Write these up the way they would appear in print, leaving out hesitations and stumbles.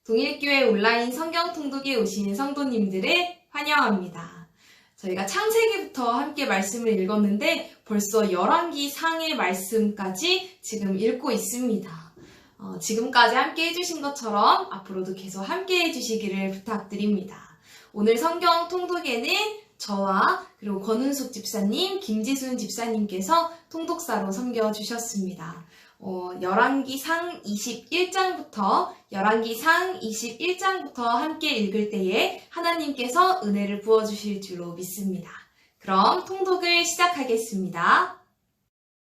동일교회 온라인 성경 통독에 오신 성도님들을 환영합니다. 저희가 창세기부터 함께 말씀을 읽었는데 벌써 열왕기 상의 말씀까지 지금 읽고 있습니다. 지금까지 함께 해주신 것처럼 앞으로도 계속 함께 해주시기를 부탁드립니다. 오늘 성경 통독에는 저와 그리고 권은숙 집사님, 김지순 집사님께서 통독사로 섬겨주셨습니다. 열왕기상 21장부터 함께 읽을 때에 하나님께서 은혜를 부어주실 줄로 믿습니다. 그럼 통독을 시작하겠습니다.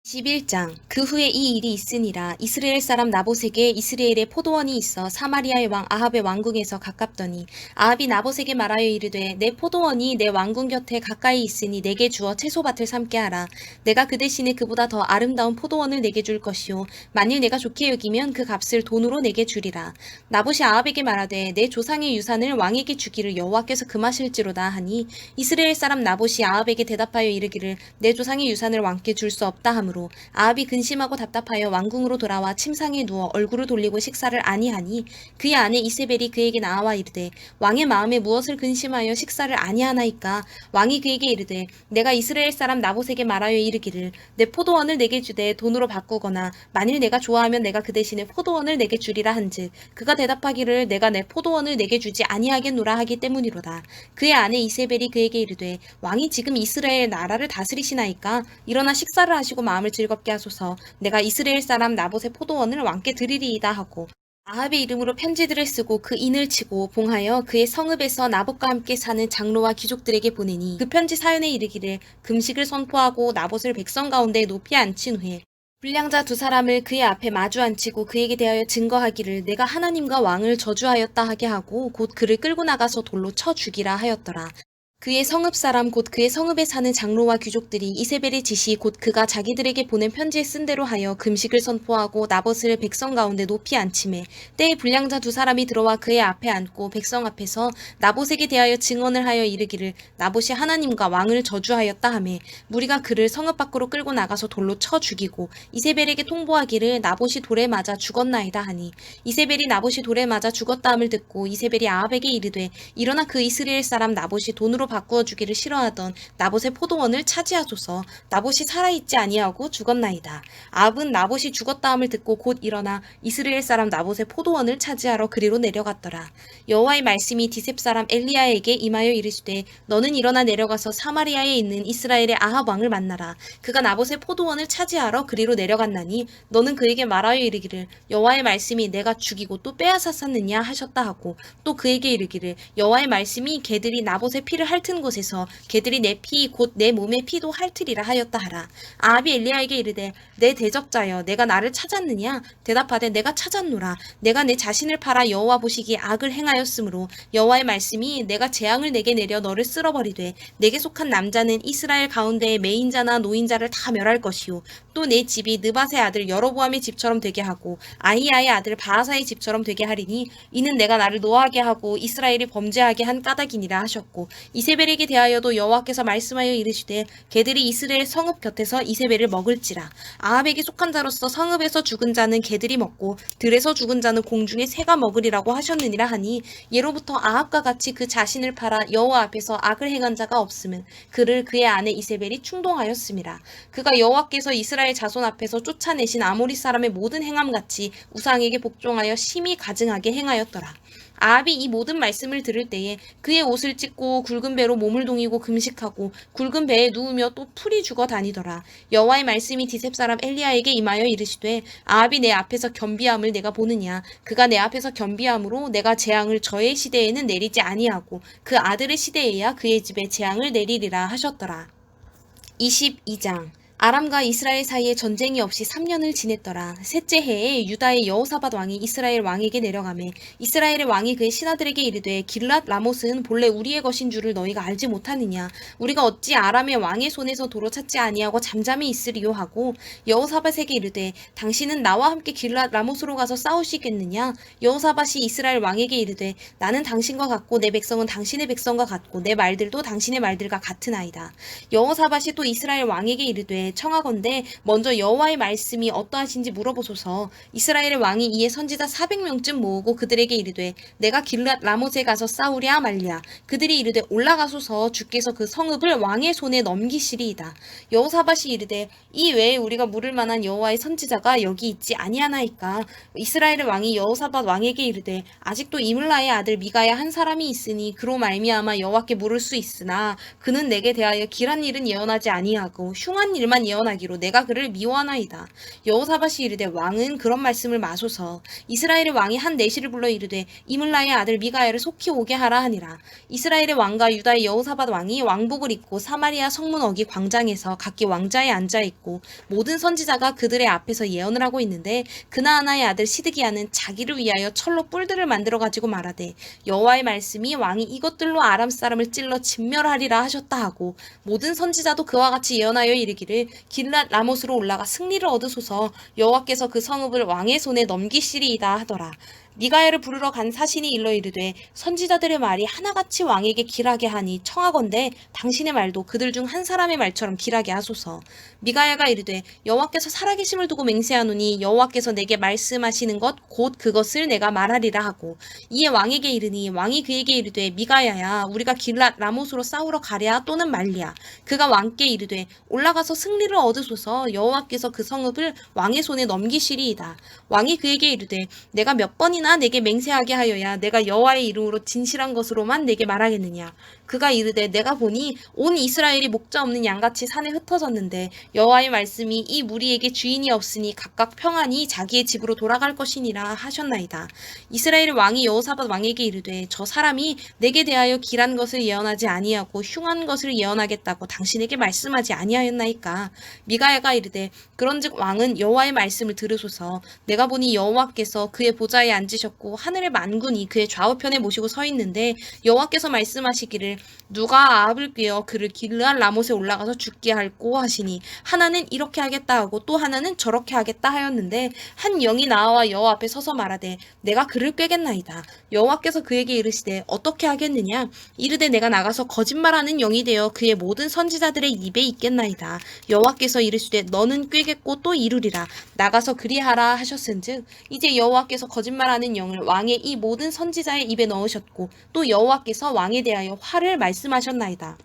11장. 그 후에 이 일이 있으니라. 이스라엘 사람 나봇에게 이스라엘에 포도원이 있어 사마리아의 왕 아합의 왕궁에서 가깝더니 아합이 나봇에게 말하여 이르되 내 포도원이 내 왕궁 곁에 가까이 있으니 내게 주어 채소밭을 삼게 하라. 내가 그 대신에 그보다 더 아름다운 포도원을 내게 줄 것이요 만일 내가 좋게 여기면 그 값을 돈으로 내게 주리라. 나봇이 아합에게 말하되 내 조상의 유산을 왕에게 주기를 여호와께서 금하실지로다 하니 이스라엘 사람 나봇이 아합에게 대답하여 이르기를 내 조상의 유산을 왕께 줄 수 없다 하므로 아합이 근심하고 답답하여 왕궁으로 돌아와 침상에 누워 얼굴을 돌리고 식사를 아니하니 그의 아내 이세벨이 그에게 나와 이르되 왕의 마음에 무엇을 근심하여 식사를 아니하나이까. 왕이 그에게 이르되 내가 이스라엘 사람 나봇에게 말하여 이르기를 내 포도원을 내게 주되 돈으로 바꾸거나 만일 내가 좋아하면 내가 그 대신에 포도원을 내게 주리라 한즉 그가 대답하기를 내가 내 포도원을 내게 주지 아니하겠노라 하기 때문이로다. 그의 아내 이세벨이 그에게 이르되 왕이 지금 이스라엘 나라를 다스리시나이까. 일어나 식사를 하시고 마음을 즐겁게 하소서. 내가 이스라엘 사람 나봇의 포도원을 왕께 드리리이다 하고 아합의 이름으로 편지들을 쓰고 그 인을 치고 봉하여 그의 성읍에서 나봇과 함께 사는 장로와 귀족들에게 보내니 그 편지 사연에 이르기를 금식을 선포하고 나봇을 백성 가운데 높이 앉힌 후에 불량자 두 사람을 그의 앞에 마주 앉히고 그에게 대하여 증거하기를 내가 하나님과 왕을 저주하였다 하게 하고 곧 그를 끌고 나가서 돌로 쳐 죽이라 하였더라. 그의 성읍 사람 곧 그의 성읍에 사는 장로와 귀족들이 이세벨의 지시 곧 그가 자기들에게 보낸 편지에 쓴 대로 하여 금식을 선포하고 나봇을 백성 가운데 높이 앉히매 때에 불량자 두 사람이 들어와 그의 앞에 앉고 백성 앞에서 나봇에게 대하여 증언을 하여 이르기를 나봇이 하나님과 왕을 저주하였다 하매 무리가 그를 성읍 밖으로 끌고 나가서 돌로 쳐 죽이고 이세벨에게 통보하기를 나봇이 돌에 맞아 죽었나이다 하니 이세벨이 나봇이 돌에 맞아 죽었다 함을 듣고 이세벨이 아합에게 이르되 일어나 그 이스라엘 사람 나봇이 돈으로 바꾸어 주기를 싫어하던 나봇의 포도원을 차지하소서. 나봇이 살아있지 아니하고 죽었나이다. 아합은 나봇이 죽었다 함을 듣고 곧 일어나 이스라엘 사람 나봇의 포도원을 차지하러 그리로 내려갔더라. 여호와의 말씀이 디셉 사람 엘리야에게 임하여 이르시되 너는 일어나 내려가서 사마리아에 있는 이스라엘의 아합 왕을 만나라. 그가 나봇의 포도원을 차지하러 그리로 내려갔나니 너는 그에게 말하여 이르기를 여호와의 말씀이 내가 죽이고 또 빼앗았었느냐 하셨다 하고 또 그에게 이르기를 여호와의 말씀이 개들이 나봇의 피를 핥은 곳에서 개들이 내 피 곧 내 몸의 피도 핥으리라 하였다 하라. 아합이 엘리야에게 이르되 내 대적자여 내가 나를 찾았느냐. 대답하되 내가 찾았노라. 내가 내 자신을 팔아 여호와 보시기에 악을 행하였으므로 여호와의 말씀이 내가 재앙을 내게 내려 너를 쓸어버리되 내게 속한 남자는 이스라엘 가운데의 매인자나 노인자를 다 멸할 것이요 또 내 집이 느밧의 아들 여로보암의 집처럼 되게 하고 아히야의 아들 바하사의 집처럼 되게 하리니 이는 내가 나를 노하게 하고 이스라엘이 범죄하게 한 까닭이니라 하셨고 이세벨에게 대하여도 여호와께서 말씀하여 이르시되 개들이 이스라엘 성읍 곁에서 이세벨을 먹을지라. 아합에게 속한 자로서 성읍에서 죽은 자는 개들이 먹고 들에서 죽은 자는 공중의 새가 먹으리라고 하셨느니라 하니 예로부터 아합과 같이 그 자신을 팔아 여호와 앞에서 악을 행한 자가 없음은 그를 그의 아내 이세벨이 충동하였음이라. 그가 여호와께서 이스라엘 자손 앞에서 쫓아내신 아모리 사람의 모든 행함같이 우상에게 복종하여 심히 가증하게 행하였더라. 아합이 이 모든 말씀을 들을 때에 그의 옷을 찢고 굵은 배로 몸을 동이고 금식하고 굵은 배에 누우며 또 풀이 죽어 다니더라. 여호와의 말씀이 디셉 사람 엘리야에게 임하여 이르시되 아합이 내 앞에서 겸비함을 내가 보느냐. 그가 내 앞에서 겸비함으로 내가 재앙을 저의 시대에는 내리지 아니하고 그 아들의 시대에야 그의 집에 재앙을 내리리라 하셨더라. 22장. 아람과 이스라엘 사이에 전쟁이 없이 3년을 지냈더라. 셋째 해에 유다의 여호사밧 왕이 이스라엘 왕에게 내려가매 이스라엘의 왕이 그의 신하들에게 이르되 길랏 라못은 본래 우리의 것인 줄을 너희가 알지 못하느냐. 우리가 어찌 아람의 왕의 손에서 도로 찾지 아니하고 잠잠히 있으리요 하고 여호사밧에게 이르되 당신은 나와 함께 길랏 라못으로 가서 싸우시겠느냐. 여호사밧이 이스라엘 왕에게 이르되 나는 당신과 같고 내 백성은 당신의 백성과 같고 내 말들도 당신의 말들과 같으나이다. 여호사밧이 또 이스라엘 왕에게 이르되 이르되 청하건대 먼저 여호와의 말씀이 어떠하신지 물어보소서. 이스라엘의 왕이 이에 선지자 400명쯤 모으고 그들에게 이르되 내가 길앗 라못에 가서 싸우랴 말랴. 그들이 이르되 올라가소서. 주께서 그 성읍을 왕의 손에 넘기시리이다. 여호사밧이 이르되 이 외에 우리가 물을 만한 여호와의 선지자가 여기 있지 아니하나이까. 이스라엘의 왕이 여호사밧 왕에게 이르되 아직도 이물라의 아들 미가야 한 사람이 있으니 그로 말미암아 여호와께 물을 수 있으나 그는 내게 대하여 길한 일은 예언하지 아니하고 흉한 일만 예언하기로 내가 그를 미워하나이다. 여호사밧이 이르되 왕은 그런 말씀을 마소서. 이스라엘의 왕이 한 내시를 불러 이르되 이물라의 아들 미가야를 속히 오게 하라 하니라. 이스라엘의 왕과 유다의 여호사밧 왕이 왕복을 입고 사마리아 성문 어기 광장에서 각기 왕자에 앉아 있고 모든 선지자가 그들의 앞에서 예언을 하고 있는데 그나아나의 아들 시드기야는 자기를 위하여 철로 뿔들을 만들어 가지고 말하되 여호와의 말씀이 왕이 이것들로 아람 사람을 찔러 진멸하리라 하셨다 하고 모든 선지자도 그와 같이 예언하여 이르기를 길랏 라못으로 올라가 승리를 얻으소서. 여호와께서 그 성읍을 왕의 손에 넘기시리이다 하더라. 미가야를 부르러 간 사신이 일러 이르되 선지자들의 말이 하나같이 왕에게 길하게 하니 청하건대 당신의 말도 그들 중 한 사람의 말처럼 길하게 하소서. 미가야가 이르되 여호와께서 살아계심을 두고 맹세하노니 여호와께서 내게 말씀하시는 것 곧 그것을 내가 말하리라 하고 이에 왕에게 이르니 왕이 그에게 이르되 미가야야 우리가 길랏 라못으로 싸우러 가랴 또는 말랴. 그가 왕께 이르되 올라가서 승리를 얻으소서. 여호와께서 그 성읍을 왕의 손에 넘기시리이다. 왕이 그에게 이르되 내가 몇 번이나 내게 맹세하게 하여야 내가 여호와의 이름으로 진실한 것으로만 내게 말하겠느냐. 그가 이르되 내가 보니 온 이스라엘이 목자 없는 양같이 산에 흩어졌는데 여호와의 말씀이 이 무리에게 주인이 없으니 각각 평안히 자기의 집으로 돌아갈 것이니라 하셨나이다. 이스라엘 왕이 여호사밧 왕에게 이르되 저 사람이 내게 대하여 길한 것을 예언하지 아니하고 흉한 것을 예언하겠다고 당신에게 말씀하지 아니하였나이까. 미가야가 이르되 그런즉 왕은 여호와의 말씀을 들으소서. 내가 보니 여호와께서 그의 보좌에 앉으셨고 하늘의 만군이 그의 좌우편에 모시고 서 있는데 여호와께서 말씀하시기를 누가 아합을 꾀어 그를 길르앗 라못에 올라가서 죽게 할꼬 하시니 하나는 이렇게 하겠다 하고 또 하나는 저렇게 하겠다 하였는데 한 영이 나와 여호와 앞에 서서 말하되 내가 그를 꾀겠나이다. 여호와께서 그에게 이르시되 어떻게 하겠느냐. 이르되 내가 나가서 거짓말하는 영이 되어 그의 모든 선지자들의 입에 있겠나이다. 여호와께서 이르시되 너는 꾀겠고 또 이루리라. 나가서 그리하라 하셨은즉 이제 여호와께서 거짓말하는 영을 왕의 이 모든 선지자의 입에 넣으셨고 또 여호와께서 왕에 대하여 화를 말씀하셨나이다.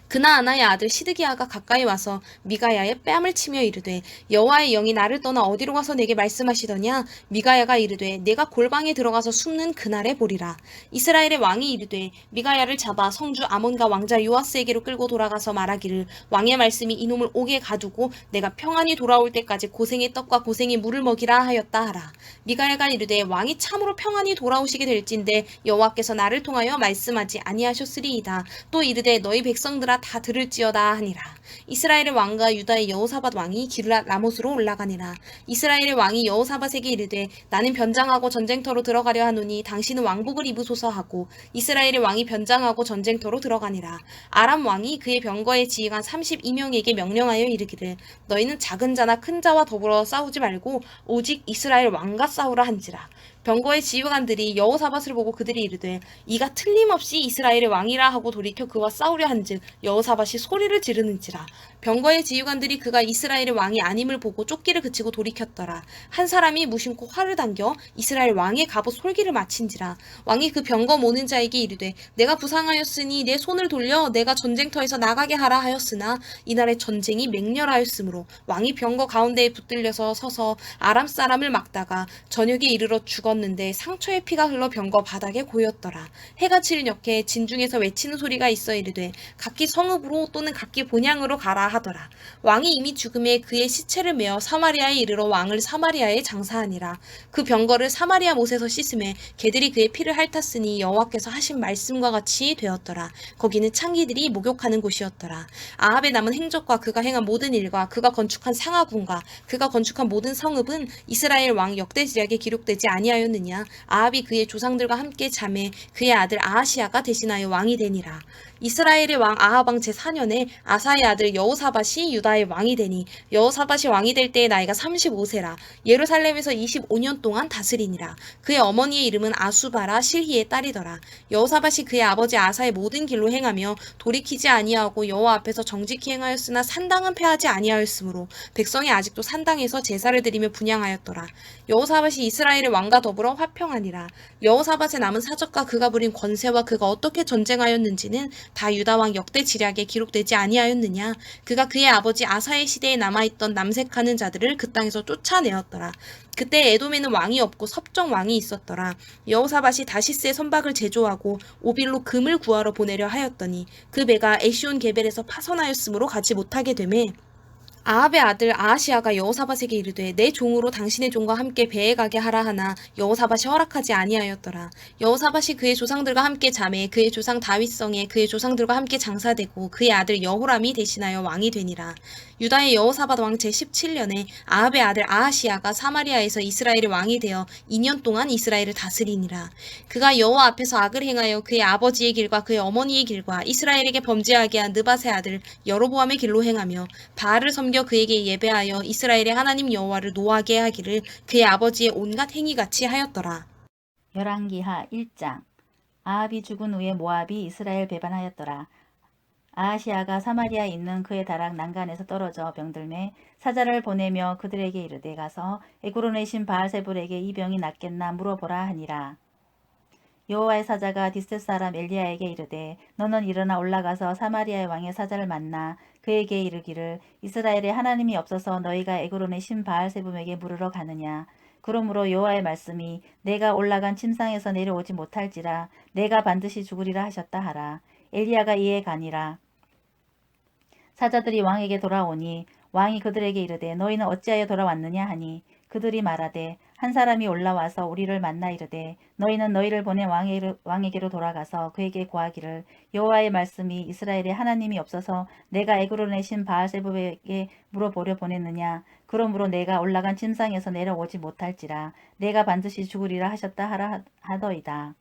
그나아나의 아들 시드기야가 가까이 와서 미가야의 뺨을 치며 이르되 여호와의 영이 나를 떠나 어디로 가서 내게 말씀하시더냐. 미가야가 이르되 내가 골방에 들어가서 숨는 그날에 보리라. 이스라엘의 왕이 이르되 미가야를 잡아 성주 아몬과 왕자 요아스에게로 끌고 돌아가서 말하기를 왕의 말씀이 이놈을 옥에 가두고 내가 평안히 돌아올 때까지 고생의 떡과 고생의 물을 먹이라 하였다 하라. 미가야가 이르되 왕이 참으로 평안히 돌아오시게 될진데 여호와께서 나를 통하여 말씀하지 아니하셨으리이다. 또 이르되 너희 백성들아 다 들을지어다 하니라. 이스라엘의 왕과 유다의 여호사밧 왕이 길랏 라못으로 올라가니라. 이스라엘의 왕이 여호사밧에게 이르되 나는 변장하고 전쟁터로 들어가려 하노니 당신은 왕복을 입으소서 하고 이스라엘의 왕이 변장하고 전쟁터로 들어가니라. 아람 왕이 그의 병거에 지휘관 32명에게 명령하여 이르기를 너희는 작은 자나 큰 자와 더불어 싸우지 말고 오직 이스라엘 왕과 싸우라 한지라. 병거의 지휘관들이 여호사밧을 보고 그들이 이르되 이가 틀림없이 이스라엘의 왕이라 하고 돌이켜 그와 싸우려 한즉 여호사밧이 소리를 지르는지라. 병거의 지휘관들이 그가 이스라엘의 왕이 아님을 보고 쫓기를 그치고 돌이켰더라. 한 사람이 무심코 활을 당겨 이스라엘 왕의 갑옷 솔기를 마친지라. 왕이 그 병거 모는 자에게 이르되 내가 부상하였으니 내 손을 돌려 내가 전쟁터에서 나가게 하라 하였으나 이날의 전쟁이 맹렬하였으므로 왕이 병거 가운데에 붙들려서 서서 아람 사람을 막다가 저녁에 이르러 죽었는데 상처의 피가 흘러 병거 바닥에 고였더라. 해가 치는 역에 진중에서 외치는 소리가 있어 이르되 각기 성읍으로 또는 각기 본향으로 가라 하더라. 왕이 이미 죽음에 그의 시체를 메어 사마리아에 이르러 왕을 사마리아에 장사하니라. 그 병거를 사마리아 못에서 씻음에 개들이 그의 피를 핥았으니 여호와께서 하신 말씀과 같이 되었더라. 거기는 창기들이 목욕하는 곳이었더라. 아합의 남은 행적과 그가 행한 모든 일과 그가 건축한 상하군과 그가 건축한 모든 성읍은 이스라엘 왕 역대지략에 기록되지 아니하였느냐. 아합이 그의 조상들과 함께 잠에 그의 아들 아하시아가 대신하여 왕이 되니라. 이스라엘의 왕 아합 왕 제4년에 아사의 아들 여호사밧이 유다의 왕이 되니 여호사밧이 왕이 될 때의 나이가 35세라. 예루살렘에서 25년 동안 다스리니라. 그의 어머니의 이름은 아수바라 실히의 딸이더라. 여호사밧이 그의 아버지 아사의 모든 길로 행하며 돌이키지 아니하고 여호와 앞에서 정직히 행하였으나 산당은 패하지 아니하였으므로 백성이 아직도 산당에서 제사를 드리며 분향하였더라. 여호사밧이 이스라엘의 왕과 더불어 화평하니라. 여호사밧의 남은 사적과 그가 부린 권세와 그가 어떻게 전쟁하였는지는 다 유다왕 역대 지략에 기록되지 아니하였느냐. 그가 그의 아버지 아사의 시대에 남아있던 남색하는 자들을 그 땅에서 쫓아내었더라. 그때 에돔에는 왕이 없고 섭정 왕이 있었더라. 여호사밧이 다시스의 선박을 제조하고 오빌로 금을 구하러 보내려 하였더니 그 배가 에시온 게벨에서 파선하였으므로 가지 못하게 되매 아합의 아들 아하시아가 여호사밧에게 이르되 내 종으로 당신의 종과 함께 배에 가게 하라 하나 여호사밧이 허락하지 아니하였더라. 여호사밧이 그의 조상들과 함께 잠에 그의 조상 다윗성에 그의 조상들과 함께 장사되고 그의 아들 여호람이 대신하여 왕이 되니라. 유다의 여호사밧 왕 제17년에 아합의 아들 아하시아가 사마리아에서 이스라엘의 왕이 되어 2년 동안 이스라엘을 다스리니라. 그가 여호와 앞에서 악을 행하여 그의 아버지의 길과 그의 어머니의 길과 이스라엘에게 범죄하게 한 느밧의 아들 여로보암의 길로 행하며 바알을 섬겨 그에게 예배하여 이스라엘의 하나님 여호와를 노하게 하기를 그의 아버지의 온갖 행위같이 하였더라. 열왕기하 1장. 아합이 죽은 후에 모압이 이스라엘 배반하였더라. 아하시아가 사마리아에 있는 그의 다락 난간에서 떨어져 병들매 사자를 보내며 그들에게 이르되 가서 에그론의 신 바알세불에게 이 병이 낫겠나 물어보라 하니라. 여호와의 사자가 디스 사람 엘리야에게 이르되 너는 일어나 올라가서 사마리아의 왕의 사자를 만나 그에게 이르기를 이스라엘에 하나님이 없어서 너희가 에그론의 신 바알세불에게 물으러 가느냐. 그러므로 여호와의 말씀이 내가 올라간 침상에서 내려오지 못할지라 내가 반드시 죽으리라 하셨다 하라. 엘리야가 이에 가니라. 사자들이 왕에게 돌아오니 왕이 그들에게 이르되 너희는 어찌하여 돌아왔느냐 하니 그들이 말하되 한 사람이 올라와서 우리를 만나 이르되 너희는 너희를 보낸 왕에게로 돌아가서 그에게 고하기를 여호와의 말씀이 이스라엘에 하나님이 없어서 내가 에그론의 신 바알세불에게 물어보려 보냈느냐. 그러므로 내가 올라간 침상에서 내려오지 못할지라 내가 반드시 죽으리라 하셨다 하라 하더이다.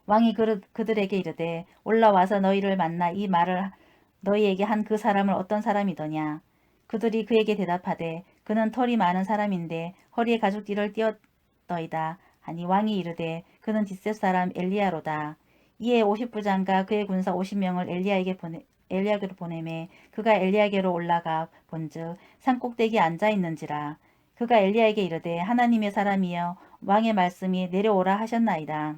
왕이 그들에게 이르되 올라와서 너희를 만나 이 말을 너희에게 한 그 사람은 어떤 사람이더냐. 그들이 그에게 대답하되 그는 털이 많은 사람인데 허리에 가죽띠를 띄었더이다 하니 왕이 이르되 그는 뒷셋 사람 엘리야로다. 이에 50부장과 그의 군사 50명을 엘리야게로 보내매 그가 엘리야게로 올라가 본즉 산꼭대기에 앉아 있는지라. 그가 엘리야에게 이르되 하나님의 사람이여 왕의 말씀이 내려오라 하셨나이다.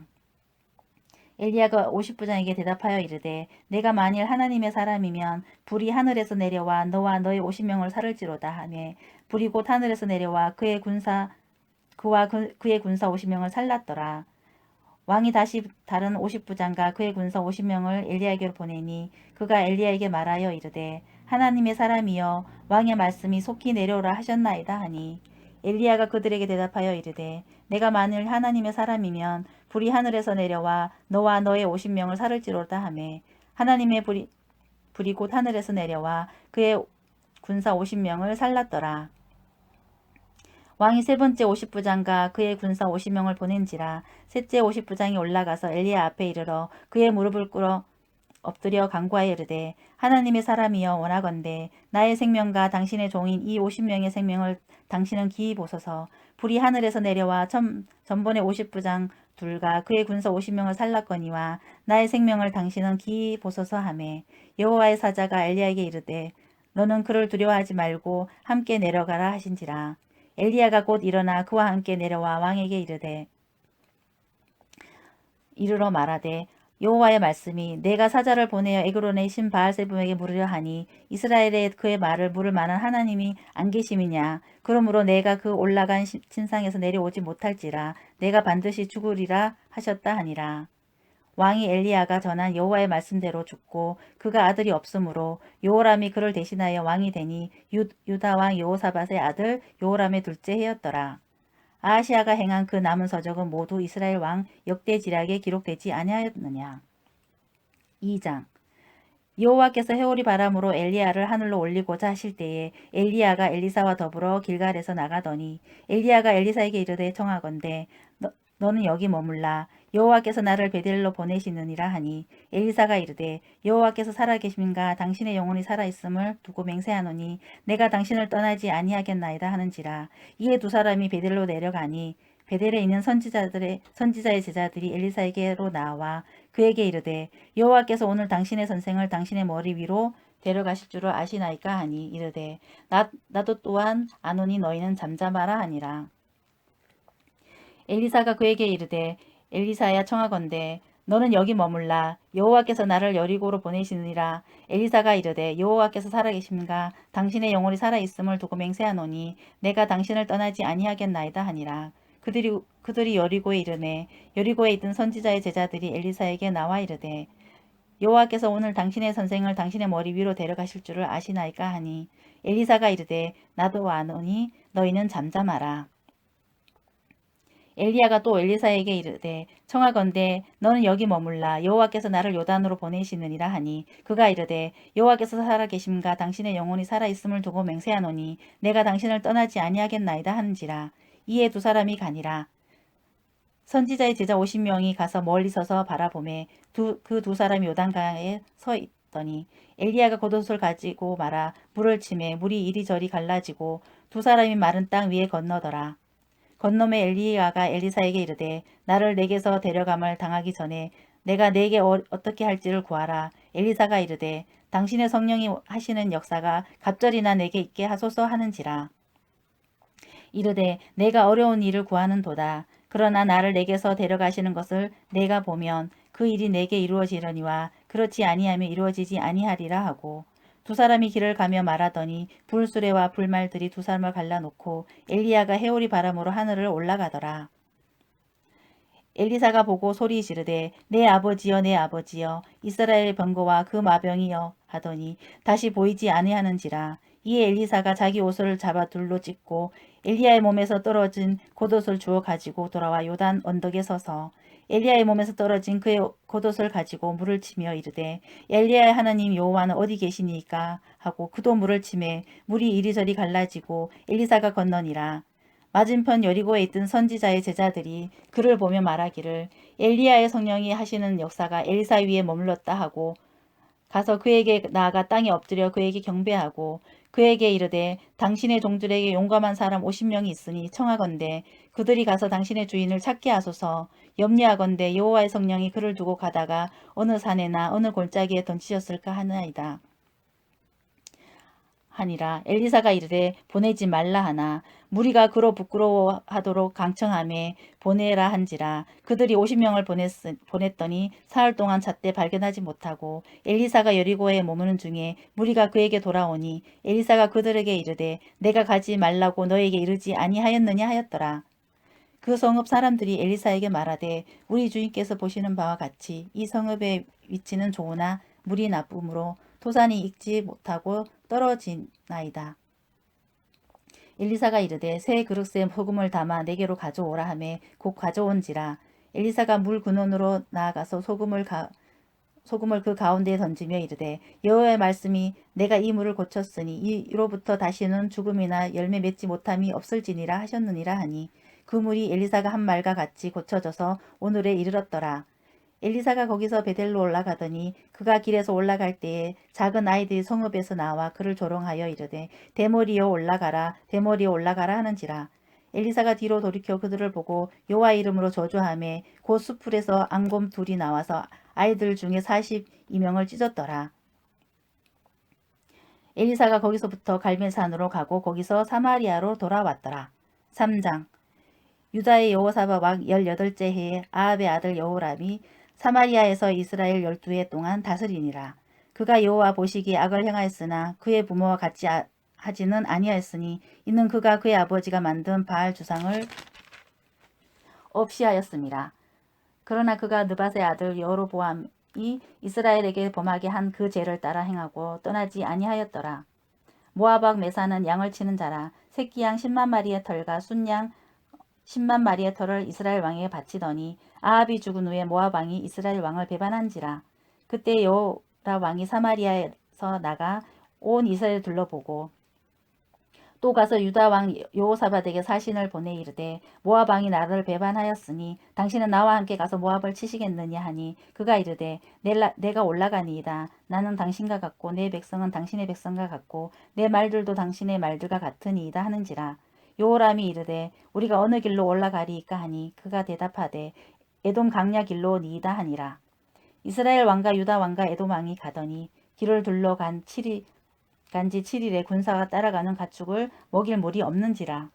엘리야가 50부장에게 대답하여 이르되 내가 만일 하나님의 사람이면 불이 하늘에서 내려와 너와 너의 50명을 살을지로다 하매 불이 곧 하늘에서 내려와 그의 군사 50명을 살랐더라. 왕이 다시 다른 50부장과 그의 군사 50명을 엘리야에게로 보내니 그가 엘리야에게 말하여 이르되 하나님의 사람이여 왕의 말씀이 속히 내려오라 하셨나이다 하니 엘리야가 그들에게 대답하여 이르되 내가 만일 하나님의 사람이면 불이 하늘에서 내려와 너와 너의 50명을 살을지로다 하매 하나님의 불이 곧 하늘에서 내려와 그의 군사 50명을 살랐더라. 왕이 세 번째 50부장과 그의 군사 50명을 보낸지라. 셋째 50부장이 올라가서 엘리야 앞에 이르러 그의 무릎을 꿇어 엎드려 간구하여 이르되 하나님의 사람이여 원하건대 나의 생명과 당신의 종인 이 50명의 생명을 당신은 기이 보소서. 불이 하늘에서 내려와 전번에 50부장 둘과 그의 군사 50명을 살랐거니와 나의 생명을 당신은 기이 보소서 하매 여호와의 사자가 엘리야에게 이르되 너는 그를 두려워하지 말고 함께 내려가라 하신지라. 엘리야가 곧 일어나 그와 함께 내려와 왕에게 이르러 말하되 여호와의 말씀이 내가 사자를 보내어 에그론의 신 바알세불에게 물으려 하니 이스라엘에 그의 말을 물을 만한 하나님이 안 계심이냐. 그러므로 내가 그 올라간 침상에서 내려오지 못할지라 내가 반드시 죽으리라 하셨다 하니라. 왕이 엘리야가 전한 여호와의 말씀대로 죽고 그가 아들이 없으므로 여호람이 그를 대신하여 왕이 되니 유다 왕 여호사밧의 아들 여호람의 둘째 해였더라. 아하시아가 행한 그 남은 서적은 모두 이스라엘 왕 역대 지략에 기록되지 아니하였느냐. 2장. 여호와께서 해오리 바람으로 엘리야를 하늘로 올리고자 하실 때에 엘리야가 엘리사와 더불어 길갈에서 나가더니 엘리야가 엘리사에게 이르되 청하건대 너는 여기 머물라. 여호와께서 나를 베델로 보내시느니라 하니 엘리사가 이르되 여호와께서 살아계심인가 당신의 영혼이 살아있음을 두고 맹세하노니 내가 당신을 떠나지 아니하겠나이다 하는지라. 이에 두 사람이 베델로 내려가니 베델에 있는 선지자의 제자들이 엘리사에게로 나와 그에게 이르되 여호와께서 오늘 당신의 선생을 당신의 머리 위로 데려가실 줄을 아시나이까 하니 이르되 나도 또한 아노니 너희는 잠잠하라 하니라. 엘리사가 그에게 이르되 엘리사야 청하건대 너는 여기 머물라 여호와께서 나를 여리고로 보내시느니라. 엘리사가 이르되 여호와께서 살아계심가 당신의 영혼이 살아있음을 두고 맹세하노니 내가 당신을 떠나지 아니하겠나이다 하니라. 그들이 여리고에 이르매 여리고에 있던 선지자의 제자들이 엘리사에게 나와 이르되 여호와께서 오늘 당신의 선생을 당신의 머리 위로 데려가실 줄을 아시나이까 하니 엘리사가 이르되 나도 아노니 너희는 잠잠하라. 엘리야가 또 엘리사에게 이르되 청하건대 너는 여기 머물라 여호와께서 나를 요단으로 보내시느니라 하니 그가 이르되 여호와께서 살아계심가 당신의 영혼이 살아있음을 두고 맹세하노니 내가 당신을 떠나지 아니하겠나이다 하는지라. 이에 두 사람이 가니라. 선지자의 제자 50명이 가서 멀리 서서 바라보매 그 두 사람이 요단강에 서 있더니 엘리야가 겉옷을 가지고 말아 물을 치매 물이 이리저리 갈라지고 두 사람이 마른 땅 위에 건너더라. 건너매 엘리야가 엘리사에게 이르되 나를 내게서 데려감을 당하기 전에 내가 내게 어떻게 할지를 구하라. 엘리사가 이르되 당신의 성령이 하시는 역사가 갑절이나 내게 있게 하소서 하는지라. 이르되 내가 어려운 일을 구하는도다. 그러나 나를 내게서 데려가시는 것을 내가 보면 그 일이 내게 이루어지려니와 그렇지 아니하면 이루어지지 아니하리라 하고 두 사람이 길을 가며 말하더니 불수레와 불말들이 두 사람을 갈라놓고 엘리야가 해오리 바람으로 하늘을 올라가더라. 엘리사가 보고 소리 지르되 내 아버지여 내 아버지여 이스라엘의 병거와 그 마병이여 하더니 다시 보이지 아니하는지라. 이에 엘리사가 자기 옷을 잡아 둘로 찢고 엘리야의 몸에서 떨어진 겉옷을 주워 가지고 돌아와 요단 언덕에 서서 엘리야의 몸에서 떨어진 그의 겉옷을 가지고 물을 치며 이르되 엘리야의 하나님 여호와는 어디 계시니까 하고 그도 물을 치매 물이 이리저리 갈라지고 엘리사가 건너니라. 맞은편 여리고에 있던 선지자의 제자들이 그를 보며 말하기를 엘리야의 성령이 하시는 역사가 엘리사 위에 머물렀다 하고 가서 그에게 나아가 땅에 엎드려 그에게 경배하고 그에게 이르되 당신의 종들에게 용감한 사람 50명이 있으니 청하건대 그들이 가서 당신의 주인을 찾게 하소서. 염려하건대 여호와의 성령이 그를 두고 가다가 어느 산에나 어느 골짜기에 던지셨을까 하나이다. 하니라. 엘리사가 이르되 보내지 말라 하나 무리가 그로 부끄러워하도록 강청하매 보내라 한지라. 그들이 50명을 보냈더니 사흘 동안 잣대 발견하지 못하고 엘리사가 여리고에 머무는 중에 무리가 그에게 돌아오니 엘리사가 그들에게 이르되 내가 가지 말라고 너에게 이르지 아니하였느냐 하였더라. 그 성읍 사람들이 엘리사에게 말하되 우리 주인께서 보시는 바와 같이 이 성읍의 위치는 좋으나 물이 나쁨으로 토산이 익지 못하고 떨어지나이다. 엘리사가 이르되 새 그릇에 소금을 담아 내게로 가져오라 하매 곧 가져온지라. 엘리사가 물 근원으로 나아가서 소금을 그 가운데에 던지며 이르되 여호와의 말씀이 내가 이 물을 고쳤으니 이로부터 다시는 죽음이나 열매 맺지 못함이 없을지니라 하셨느니라 하니 그 물이 엘리사가 한 말과 같이 고쳐져서 오늘에 이르렀더라. 엘리사가 거기서 베델로 올라가더니 그가 길에서 올라갈 때에 작은 아이들이 성읍에서 나와 그를 조롱하여 이르되 대머리여 올라가라 대머리여 올라가라 하는지라. 엘리사가 뒤로 돌이켜 그들을 보고 여호와 이름으로 저주하매 곧 수풀에서 앙곰 둘이 나와서 아이들 중에 42명을 찢었더라. 엘리사가 거기서부터 갈멜산으로 가고 거기서 사마리아로 돌아왔더라. 3장 유다의 여호사밧 왕 18째 해에 아합의 아들 여호람이 사마리아에서 이스라엘 12해 동안 다스리니라. 그가 여호와 보시기에 악을 행하였으나 그의 부모와 같이 하지는 아니하였으니 이는 그가 그의 아버지가 만든 바알 주상을 없이 하였음이라. 그러나 그가 느밧의 아들 여로보암이 이스라엘에게 범하게 한 그 죄를 따라 행하고 떠나지 아니하였더라. 모압 메사는 양을 치는 자라. 새끼 양 10만 마리의 털과 순양 10만 마리의 털을 이스라엘 왕에게 바치더니 아합이 죽은 후에 모압 왕이 이스라엘 왕을 배반한지라. 그때 여호람 왕이 사마리아에서 나가 온 이스라엘을 둘러보고 또 가서 유다 왕 여호사밧에게 사신을 보내 이르되 모압 왕이 나를 배반하였으니 당신은 나와 함께 가서 모압을 치시겠느냐 하니 그가 이르되 내가 올라가니이다. 나는 당신과 같고 내 백성은 당신의 백성과 같고 내 말들도 당신의 말들과 같으니이다 하는지라. 여호람이 이르되 우리가 어느 길로 올라가리이까 하니 그가 대답하되 에돔 강야 길로니이다 하니라. 이스라엘 왕과 유다 왕과 에돔 왕이 가더니 길을 둘러간 간지 7일에 군사가 따라가는 가축을 먹일 물이 없는지라.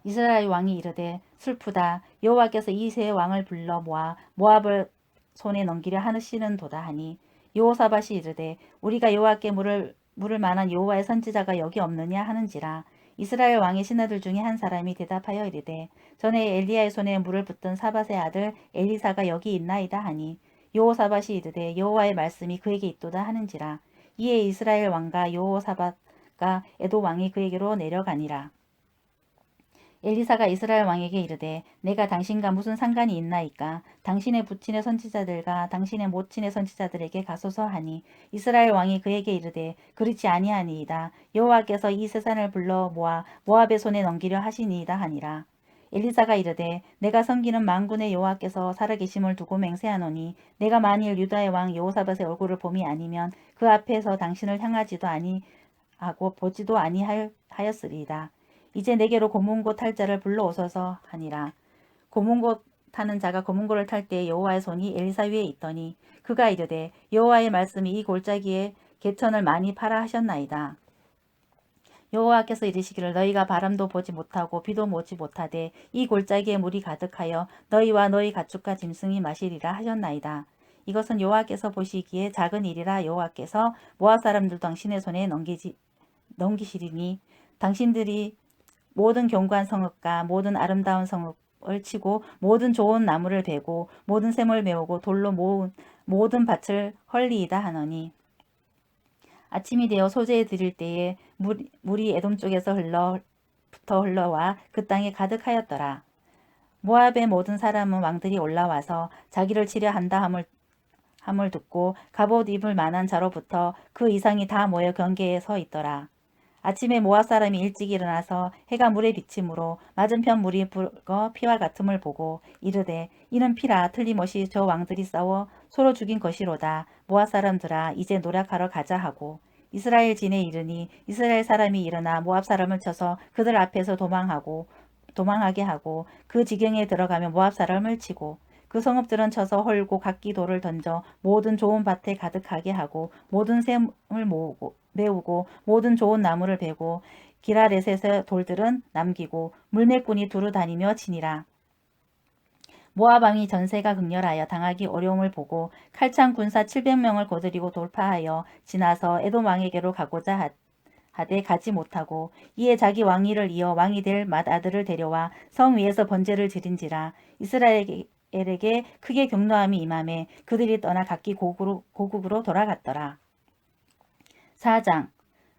이스라엘 왕이 이르되 슬프다. 여호와께서 이 세 왕을 불러 모아 모압을 손에 넘기려 하시는도다 하니 여호사밧이 이르되 우리가 여호와께 물을 만한 여호와의 선지자가 여기 없느냐 하는지라. 이스라엘 왕의 신하들 중에 한 사람이 대답하여 이르되 전에 엘리야의 손에 물을 붓던 사밧의 아들 엘리사가 여기 있나이다 하니 여호사밧이 이르되 여호와의 말씀이 그에게 있도다 하는지라. 이에 이스라엘 왕과 여호사밧과 에돔 왕이 그에게로 내려가니라. 엘리사가 이스라엘 왕에게 이르되 내가 당신과 무슨 상관이 있나이까? 당신의 부친의 선지자들과 당신의 모친의 선지자들에게 가소서 하니 이스라엘 왕이 그에게 이르되 그렇지 아니하니이다. 여호와께서 이 세산을 불러 모아 모압의 손에 넘기려 하시니이다 하니라. 엘리사가 이르되 내가 섬기는 만군의 여호와께서 살아계심을 두고 맹세하노니 내가 만일 유다의 왕 여호사밧의 얼굴을 봄이 아니면 그 앞에서 당신을 향하지도 아니하고 보지도 아니하였으리이다. 이제 내게로 고문고 탈 자를 불러오소서 하니라. 고문고 타는 자가 고문고를 탈 때에 여호와의 손이 엘리사 위에 있더니 그가 이르되 여호와의 말씀이 이 골짜기에 개천을 많이 팔아 하셨나이다. 여호와께서 이르시기를 너희가 바람도 보지 못하고 비도 모지 못하되 이 골짜기에 물이 가득하여 너희와 너희 가축과 짐승이 마시리라 하셨나이다. 이것은 여호와께서 보시기에 작은 일이라. 여호와께서 모압 사람들 당신의 손에 넘기시리니 당신들이 모든 견고한 성읍과 모든 아름다운 성읍을 치고 모든 좋은 나무를 베고 모든 샘을 메우고 돌로 모은 모든 밭을 헐리이다 하노니 아침이 되어 소재에 드릴 때에 물이 에돔 쪽에서 흘러와 그 땅에 가득하였더라. 모압의 모든 사람은 왕들이 올라와서 자기를 치려 한다 함을 듣고 갑옷 입을 만한 자로부터 그 이상이 다 모여 경계에 서 있더라. 아침에 모압 사람이 일찍 일어나서 해가 물에 비침으로 맞은편 물이 붉어 피와 같음을 보고 이르되 이는 피라. 틀림없이 저 왕들이 싸워 서로 죽인 것이로다. 모압 사람들아 이제 노력하러 가자 하고 이스라엘 진에 이르니 이스라엘 사람이 일어나 모압 사람을 쳐서 그들 앞에서 도망하게 하고 그 지경에 들어가며 모압 사람을 치고 그 성읍들은 쳐서 헐고 각기 돌을 던져 모든 좋은 밭에 가득하게 하고 모든 샘을 메우고 모든 좋은 나무를 베고 기라렛에서 돌들은 남기고 물매꾼이 두루 다니며 치니라. 모압 왕이 전세가 극렬하여 당하기 어려움을 보고 칼창 군사 700명을 거느리고 돌파하여 지나서 에돔 왕에게로 가고자 하되 가지 못하고 이에 자기 왕위를 이어 왕이 될 맏아들을 데려와 성 위에서 번제를 지른지라. 이스라엘에게 크게 경노함이 임하매 그들이 떠나 각기 고국으로 돌아갔더라. 4장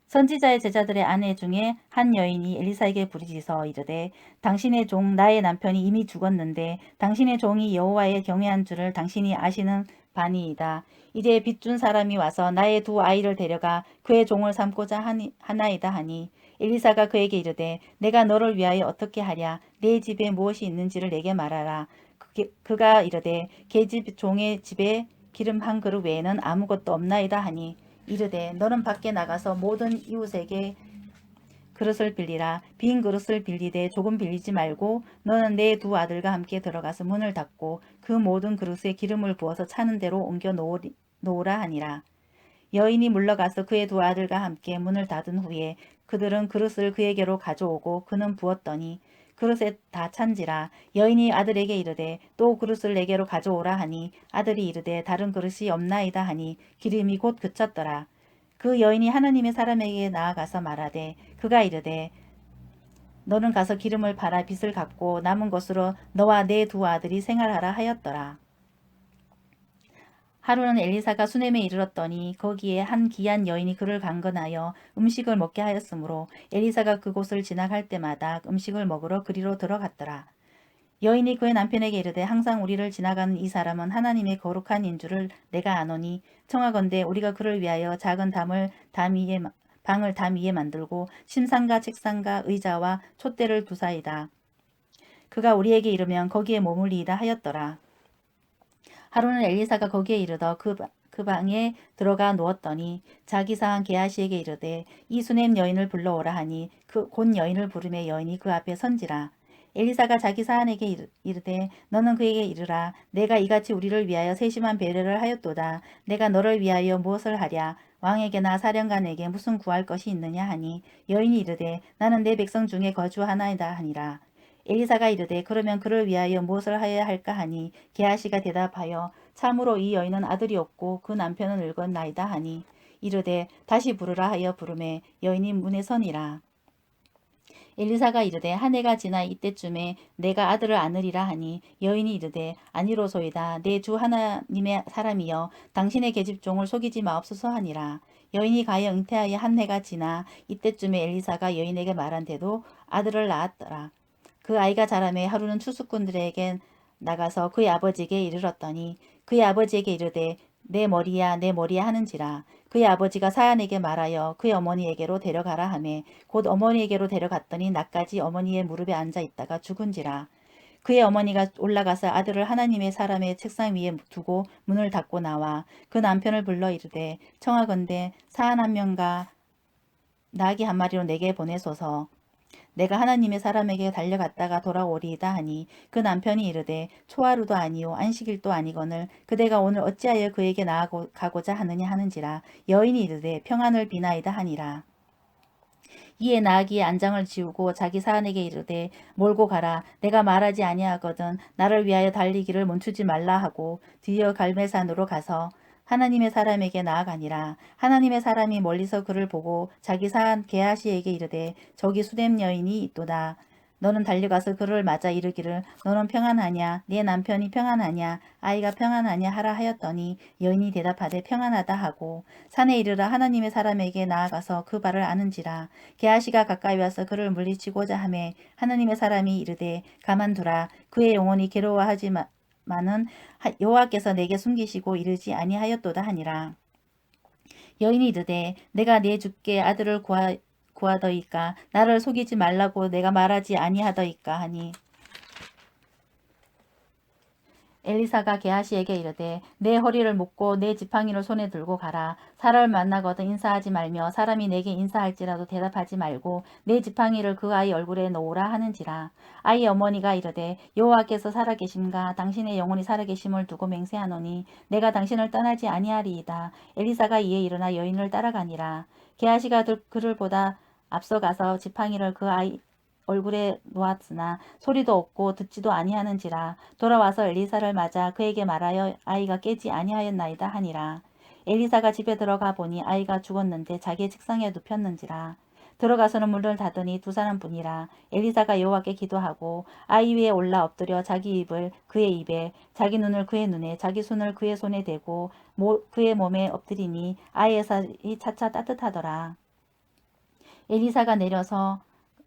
선지자의 제자들의 아내 중에 한 여인이 엘리사에게 부르짖어 이르되 당신의 종 나의 남편이 이미 죽었는데 당신의 종이 여호와의 경외한 줄을 당신이 아시는 바니이다. 이제 빚준 사람이 와서 나의 두 아이를 데려가 그의 종을 삼고자 하나이다 하니 엘리사가 그에게 이르되 내가 너를 위하여 어떻게 하랴. 내 집에 무엇이 있는지를 내게 말하라. 그가 이르되 계집 종의 집에 기름 한 그릇 외에는 아무것도 없나이다 하니 이르되 너는 밖에 나가서 모든 이웃에게 그릇을 빌리라. 빈 그릇을 빌리되 조금 빌리지 말고 너는 내 두 아들과 함께 들어가서 문을 닫고 그 모든 그릇에 기름을 부어서 차는 대로 옮겨 놓으라 하니라. 여인이 물러가서 그의 두 아들과 함께 문을 닫은 후에 그들은 그릇을 그에게로 가져오고 그는 부었더니 그릇에 다 찬지라. 여인이 아들에게 이르되 또 그릇을 내게로 가져오라 하니 아들이 이르되 다른 그릇이 없나이다 하니 기름이 곧 그쳤더라. 그 여인이 하나님의 사람에게 나아가서 말하되 그가 이르되 너는 가서 기름을 팔아 빚을 갚고 남은 것으로 너와 내 두 아들이 생활하라 하였더라. 하루는 엘리사가 수넴에 이르렀더니 거기에 한 기한 여인이 그를 강건하여 음식을 먹게 하였으므로 엘리사가 그곳을 지나갈 때마다 음식을 먹으러 그리로 들어갔더라. 여인이 그의 남편에게 이르되 항상 우리를 지나가는 이 사람은 하나님의 거룩한 인 줄을 내가 아노니 청하건대 우리가 그를 위하여 작은 담을 담 위에 방을 담 위에 만들고 침상과 책상과 의자와 촛대를 두사이다. 그가 우리에게 이르면 거기에 머물리이다 하였더라. 하루는 엘리사가 거기에 이르러 그 방에 들어가 누웠더니 자기 사한 게하시에게 이르되 이 수냄 여인을 불러오라 하니 곧 여인을 부르매 여인이 그 앞에 선지라. 엘리사가 자기 사한에게 이르되 너는 그에게 이르라. 내가 이같이 우리를 위하여 세심한 배려를 하였도다. 내가 너를 위하여 무엇을 하랴. 왕에게나 사령관에게 무슨 구할 것이 있느냐 하니 여인이 이르되 나는 내 백성 중에 거주하나이다 하니라. 엘리사가 이르되 그러면 그를 위하여 무엇을 하여야 할까 하니 게하시가 대답하여 참으로 이 여인은 아들이 없고 그 남편은 늙었나이다 하니 이르되 다시 부르라 하여 부르매 여인이 문에 서니라. 엘리사가 이르되 한 해가 지나 이때쯤에 내가 아들을 안으리라 하니 여인이 이르되 아니로소이다. 내 주 하나님의 사람이여 당신의 계집종을 속이지 마옵소서 하니라. 여인이 가여 잉태하여 한 해가 지나 이때쯤에 엘리사가 여인에게 말한대도 아들을 낳았더라. 그 아이가 자라매 하루는 추수꾼들에게 나가서 그의 아버지에게 이르렀더니 그의 아버지에게 이르되 내 머리야 내 머리야 하는지라. 그의 아버지가 사안에게 말하여 그의 어머니에게로 데려가라 하매 곧 어머니에게로 데려갔더니 낮까지 어머니의 무릎에 앉아 있다가 죽은지라. 그의 어머니가 올라가서 아들을 하나님의 사람의 책상 위에 두고 문을 닫고 나와 그 남편을 불러 이르되 청하건대 사안 한 명과 나귀 한 마리로 내게 보내소서. 내가 하나님의 사람에게 달려갔다가 돌아오리이다 하니 그 남편이 이르되 초하루도 아니요 안식일도 아니거늘 그대가 오늘 어찌하여 그에게 나아가고자 하느냐 하는지라. 여인이 이르되 평안을 비나이다 하니라. 이에 나아기의 안장을 지우고 자기 사안에게 이르되 몰고 가라. 내가 말하지 아니하거든 나를 위하여 달리기를 멈추지 말라 하고 뒤이어 갈멜산으로 가서 하나님의 사람에게 나아가니라. 하나님의 사람이 멀리서 그를 보고 자기 사한 게하시에게 이르되 저기 수냄 여인이 있도다. 너는 달려가서 그를 맞아 이르기를 너는 평안하냐 네 남편이 평안하냐 아이가 평안하냐 하라 하였더니 여인이 대답하되 평안하다 하고 산에 이르러 하나님의 사람에게 나아가서 그 발을 아는지라. 게하시가 가까이 와서 그를 물리치고자 하매 하나님의 사람이 이르되 가만두라. 그의 영혼이 괴로워하지만은 여호와께서 내게 숨기시고 이르지 아니하였도다 하니라. 여인이 이르되 내가 내 주께 아들을 구하더이까 나를 속이지 말라고 내가 말하지 아니하더이까 하니 엘리사가 게하시에게 이르되 내 허리를 묶고 내 지팡이를 손에 들고 가라. 사람을 만나거든 인사하지 말며 사람이 내게 인사할지라도 대답하지 말고 내 지팡이를 그 아이 얼굴에 놓으라 하는지라. 아이의 어머니가 이르되 여호와께서 살아계심과 당신의 영혼이 살아계심을 두고 맹세하노니 내가 당신을 떠나지 아니하리이다. 엘리사가 이에 일어나 여인을 따라가니라. 게하시가 그를 보다 앞서가서 지팡이를 그 아이 얼굴에 놓았으나 소리도 없고 듣지도 아니하는지라. 돌아와서 엘리사를 맞아 그에게 말하여 아이가 깨지 아니하였나이다 하니라. 엘리사가 집에 들어가 보니 아이가 죽었는데 자기의 책상에 눕혔는지라. 들어가서는 문을 닫으니 두 사람뿐이라. 엘리사가 여호와께 기도하고 아이 위에 올라 엎드려 자기 입을 그의 입에 자기 눈을 그의 눈에 자기 손을 그의 손에 대고 그의 몸에 엎드리니 아이의 살이 차차 따뜻하더라. 엘리사가 내려서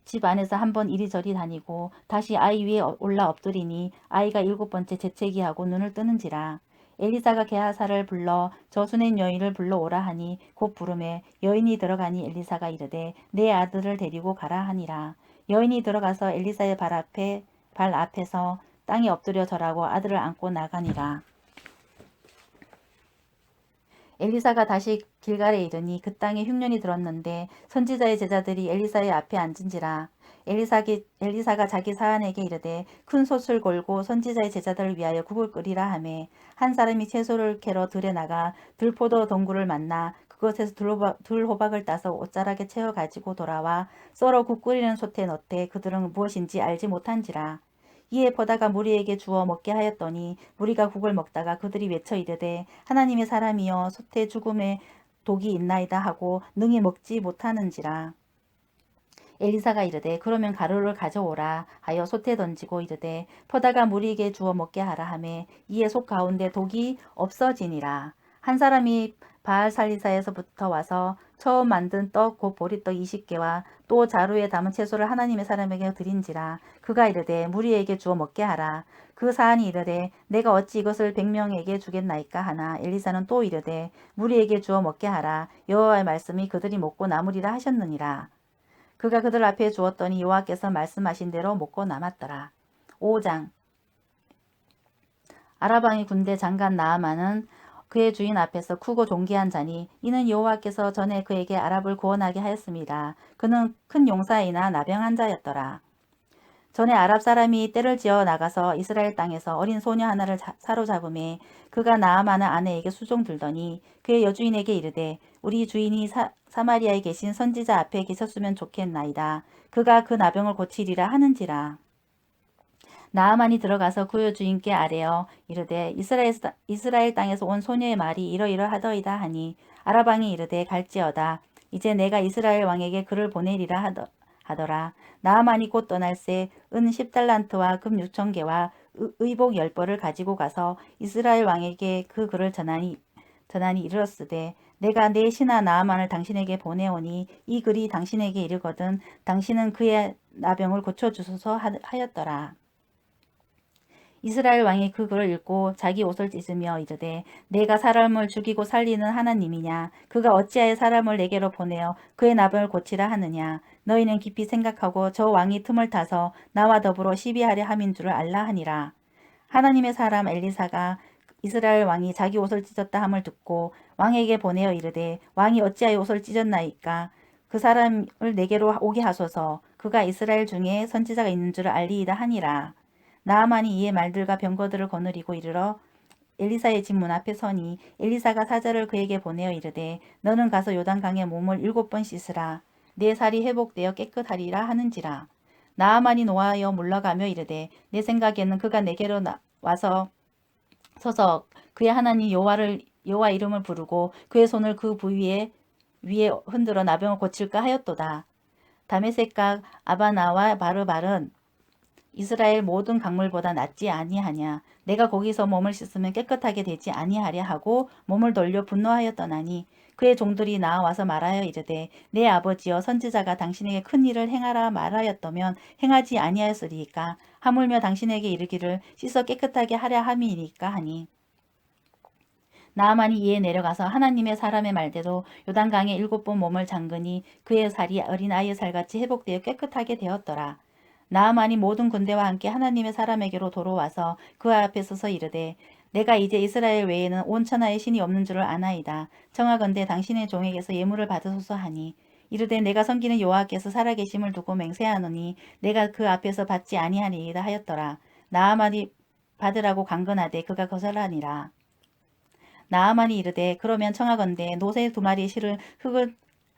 집 안에서 한번 이리저리 다니고 다시 아이 위에 올라 엎드리니 아이가 7번째 재채기하고 눈을 뜨는지라. 엘리사가 게하사를 불러 저 수냄 여인을 불러오라 하니 곧 부르매 여인이 들어가니 엘리사가 이르되 내 아들을 데리고 가라 하니라. 여인이 들어가서 엘리사의 발 앞에서 땅에 엎드려 절하고 아들을 안고 나가니라. 엘리사가 다시 길갈에 이르니 그 땅에 흉년이 들었는데 선지자의 제자들이 엘리사의 앞에 앉은지라. 엘리사가 자기 사안에게 이르되 큰 솥을 걸고 선지자의 제자들을 위하여 국을 끓이라 하매 한 사람이 채소를 캐러 들에 나가 들포도 동굴을 만나 그것에서 들호박을 따서 옷자락에 채워 가지고 돌아와 썰어 국 끓이는 솥에 넣되 그들은 무엇인지 알지 못한지라. 이에 보다가 무리에게 주어 먹게 하였더니 무리가 국을 먹다가 그들이 외쳐 이르되 하나님의 사람이여 솥에 죽음의 독이 있나이다 하고 능히 먹지 못하는지라. 엘리사가 이르되 그러면 가루를 가져오라 하여 솥에 던지고 이르되 포다가 무리에게 주어 먹게 하라 하매 이에 솥 가운데 독이 없어지니라. 한 사람이 바알살리사에서부터 와서 처음 만든 떡 곧 보리떡 20개와 또 자루에 담은 채소를 하나님의 사람에게 드린지라. 그가 이르되 무리에게 주어 먹게 하라. 그 사안이 이르되 내가 어찌 이것을 100명에게 주겠나이까 하나 엘리사는 또 이르되 무리에게 주어 먹게 하라. 여호와의 말씀이 그들이 먹고 남으리라 하셨느니라. 그가 그들 앞에 주었더니 여호와께서 말씀하신 대로 먹고 남았더라. 5장. 아랍 왕의 군대 장관 나아만은 그의 주인 앞에서 크고 존귀한 자니 이는 여호와께서 전에 그에게 아랍을 구원하게 하였습니다. 그는 큰 용사이나 나병한 자였더라. 전에 아랍 사람이 떼를 지어 나가서 이스라엘 땅에서 어린 소녀 하나를 사로잡음에 그가 나아만의 아내에게 수종 들더니 그의 여주인에게 이르되 우리 주인이 사마리아에 계신 선지자 앞에 계셨으면 좋겠나이다. 그가 그 나병을 고치리라 하는지라. 나아만이 들어가서 그 여주인께 아뢰어 이르되 이스라엘 땅에서 온 소녀의 말이 이러이러하더이다 하니 아랍 왕이 이르되 갈지어다. 이제 내가 이스라엘 왕에게 그를 보내리라 하더라. 나아만이 곧 떠날새 은 10달란트와 금 6,000개와 의복 10벌을 가지고 가서 이스라엘 왕에게 그 글을 전하니 이르렀으되 내가 내 신하 나아만을 당신에게 보내오니 이 글이 당신에게 이르거든 당신은 그의 나병을 고쳐주소서 하였더라. 이스라엘 왕이 그 글을 읽고 자기 옷을 찢으며 이르되 내가 사람을 죽이고 살리는 하나님이냐 그가 어찌하여 사람을 내게로 보내어 그의 나병을 고치라 하느냐 너희는 깊이 생각하고 저 왕이 틈을 타서 나와 더불어 시비하려 함인 줄을 알라 하니라. 하나님의 사람 엘리사가 이스라엘 왕이 자기 옷을 찢었다 함을 듣고 왕에게 보내어 이르되 왕이 어찌하여 옷을 찢었나이까 그 사람을 내게로 오게 하소서 그가 이스라엘 중에 선지자가 있는 줄을 알리이다 하니라. 나아만이 이에 말들과 병거들을 거느리고 이르러 엘리사의 집 문 앞에 서니 엘리사가 사자를 그에게 보내어 이르되 너는 가서 요단강에 몸을 7번 씻으라. 내 살이 회복되어 깨끗하리라 하는지라. 나아만이 노하여 물러가며 이르되 내 생각에는 그가 내게로 와서 서서 그의 하나님 여호와 이름을 부르고 그의 손을 그 부위에 위에 흔들어 나병을 고칠까 하였도다. 다메섹과 아바나와 바르발은 이스라엘 모든 강물보다 낫지 아니하냐. 내가 거기서 몸을 씻으면 깨끗하게 되지 아니하랴 하고 몸을 돌려 분노하여 떠나니 그의 종들이 나와서 말하여 이르되 내 아버지여 선지자가 당신에게 큰 일을 행하라 말하였다면 행하지 아니하였으리이까 하물며 당신에게 이르기를 씻어 깨끗하게 하랴 함이니까 하니 나아만이 이에 내려가서 하나님의 사람의 말대로 요단강에 7번 몸을 잠그니 그의 살이 어린아이의 살같이 회복되어 깨끗하게 되었더라. 나아만이 모든 군대와 함께 하나님의 사람에게로 돌아와서 그 앞에 서서 이르되 내가 이제 이스라엘 외에는 온 천하에 신이 없는 줄을 아나이다. 청하건대 당신의 종에게서 예물을 받으소서 하니 이르되 내가 섬기는 여호와께서 살아계심을 두고 맹세하노니 내가 그 앞에서 받지 아니하리이다 하였더라. 나아만이 받으라고 강건하되 그가 거절하니라. 나아만이 이르되 그러면 청하건대 노새 2마리의 실을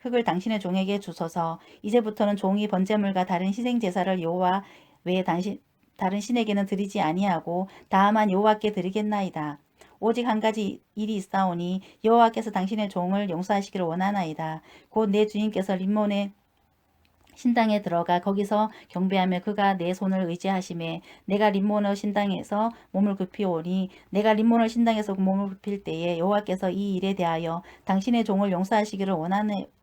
흙을 당신의 종에게 주소서. 이제부터는 종이 번제물과 다른 희생 제사를 여호와 외에 다른 신에게는 드리지 아니하고 다만 여호와께 드리겠나이다. 오직 한 가지 일이 있사오니 여호와께서 당신의 종을 용서하시기를 원하나이다. 곧 내 주인께서 림몬의 신당에 들어가 거기서 경배하며 그가 내 손을 의지하심에 내가 림몬의 신당에서 몸을 굽히오니 내가 림몬의 신당에서 몸을 굽힐 때에 여호와께서 이 일에 대하여 당신의 종을 용서하시기를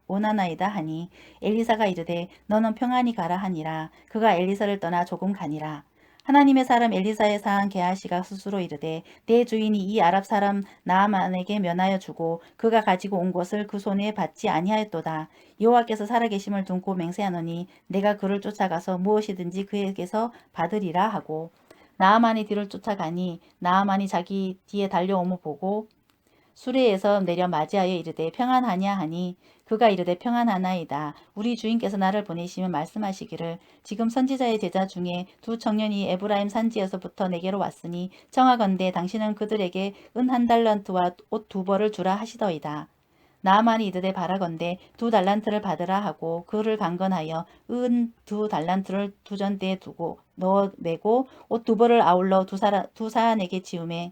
원하나이다 하니 엘리사가 이르되 너는 평안히 가라 하니라. 그가 엘리사를 떠나 조금 가니라. 하나님의 사람 엘리사의 사한 게하시가 스스로 이르되 내 주인이 이 아랍 사람 나아만에게 면하여 주고 그가 가지고 온 것을 그 손에 받지 아니하였도다. 여호와께서 살아계심을 둔고 맹세하노니 내가 그를 쫓아가서 무엇이든지 그에게서 받으리라 하고 나아만이 뒤를 쫓아가니 나아만이 자기 뒤에 달려옴을 보고 수레에서 내려 맞이하여 이르되 평안하냐 하니 그가 이르되 평안하나이다. 우리 주인께서 나를 보내시면 말씀하시기를 지금 선지자의 제자 중에 2 청년이 에브라임 산지에서부터 내게로 왔으니 청하건대 당신은 그들에게 은 1달란트와 옷 2벌을 주라 하시더이다. 나아만이 이르되 바라건대 2달란트를 받으라 하고 그를 강건하여 은 2달란트를 두전대에 두고 넣어 매고 옷 2벌을 아울러 두 사안에게 지우매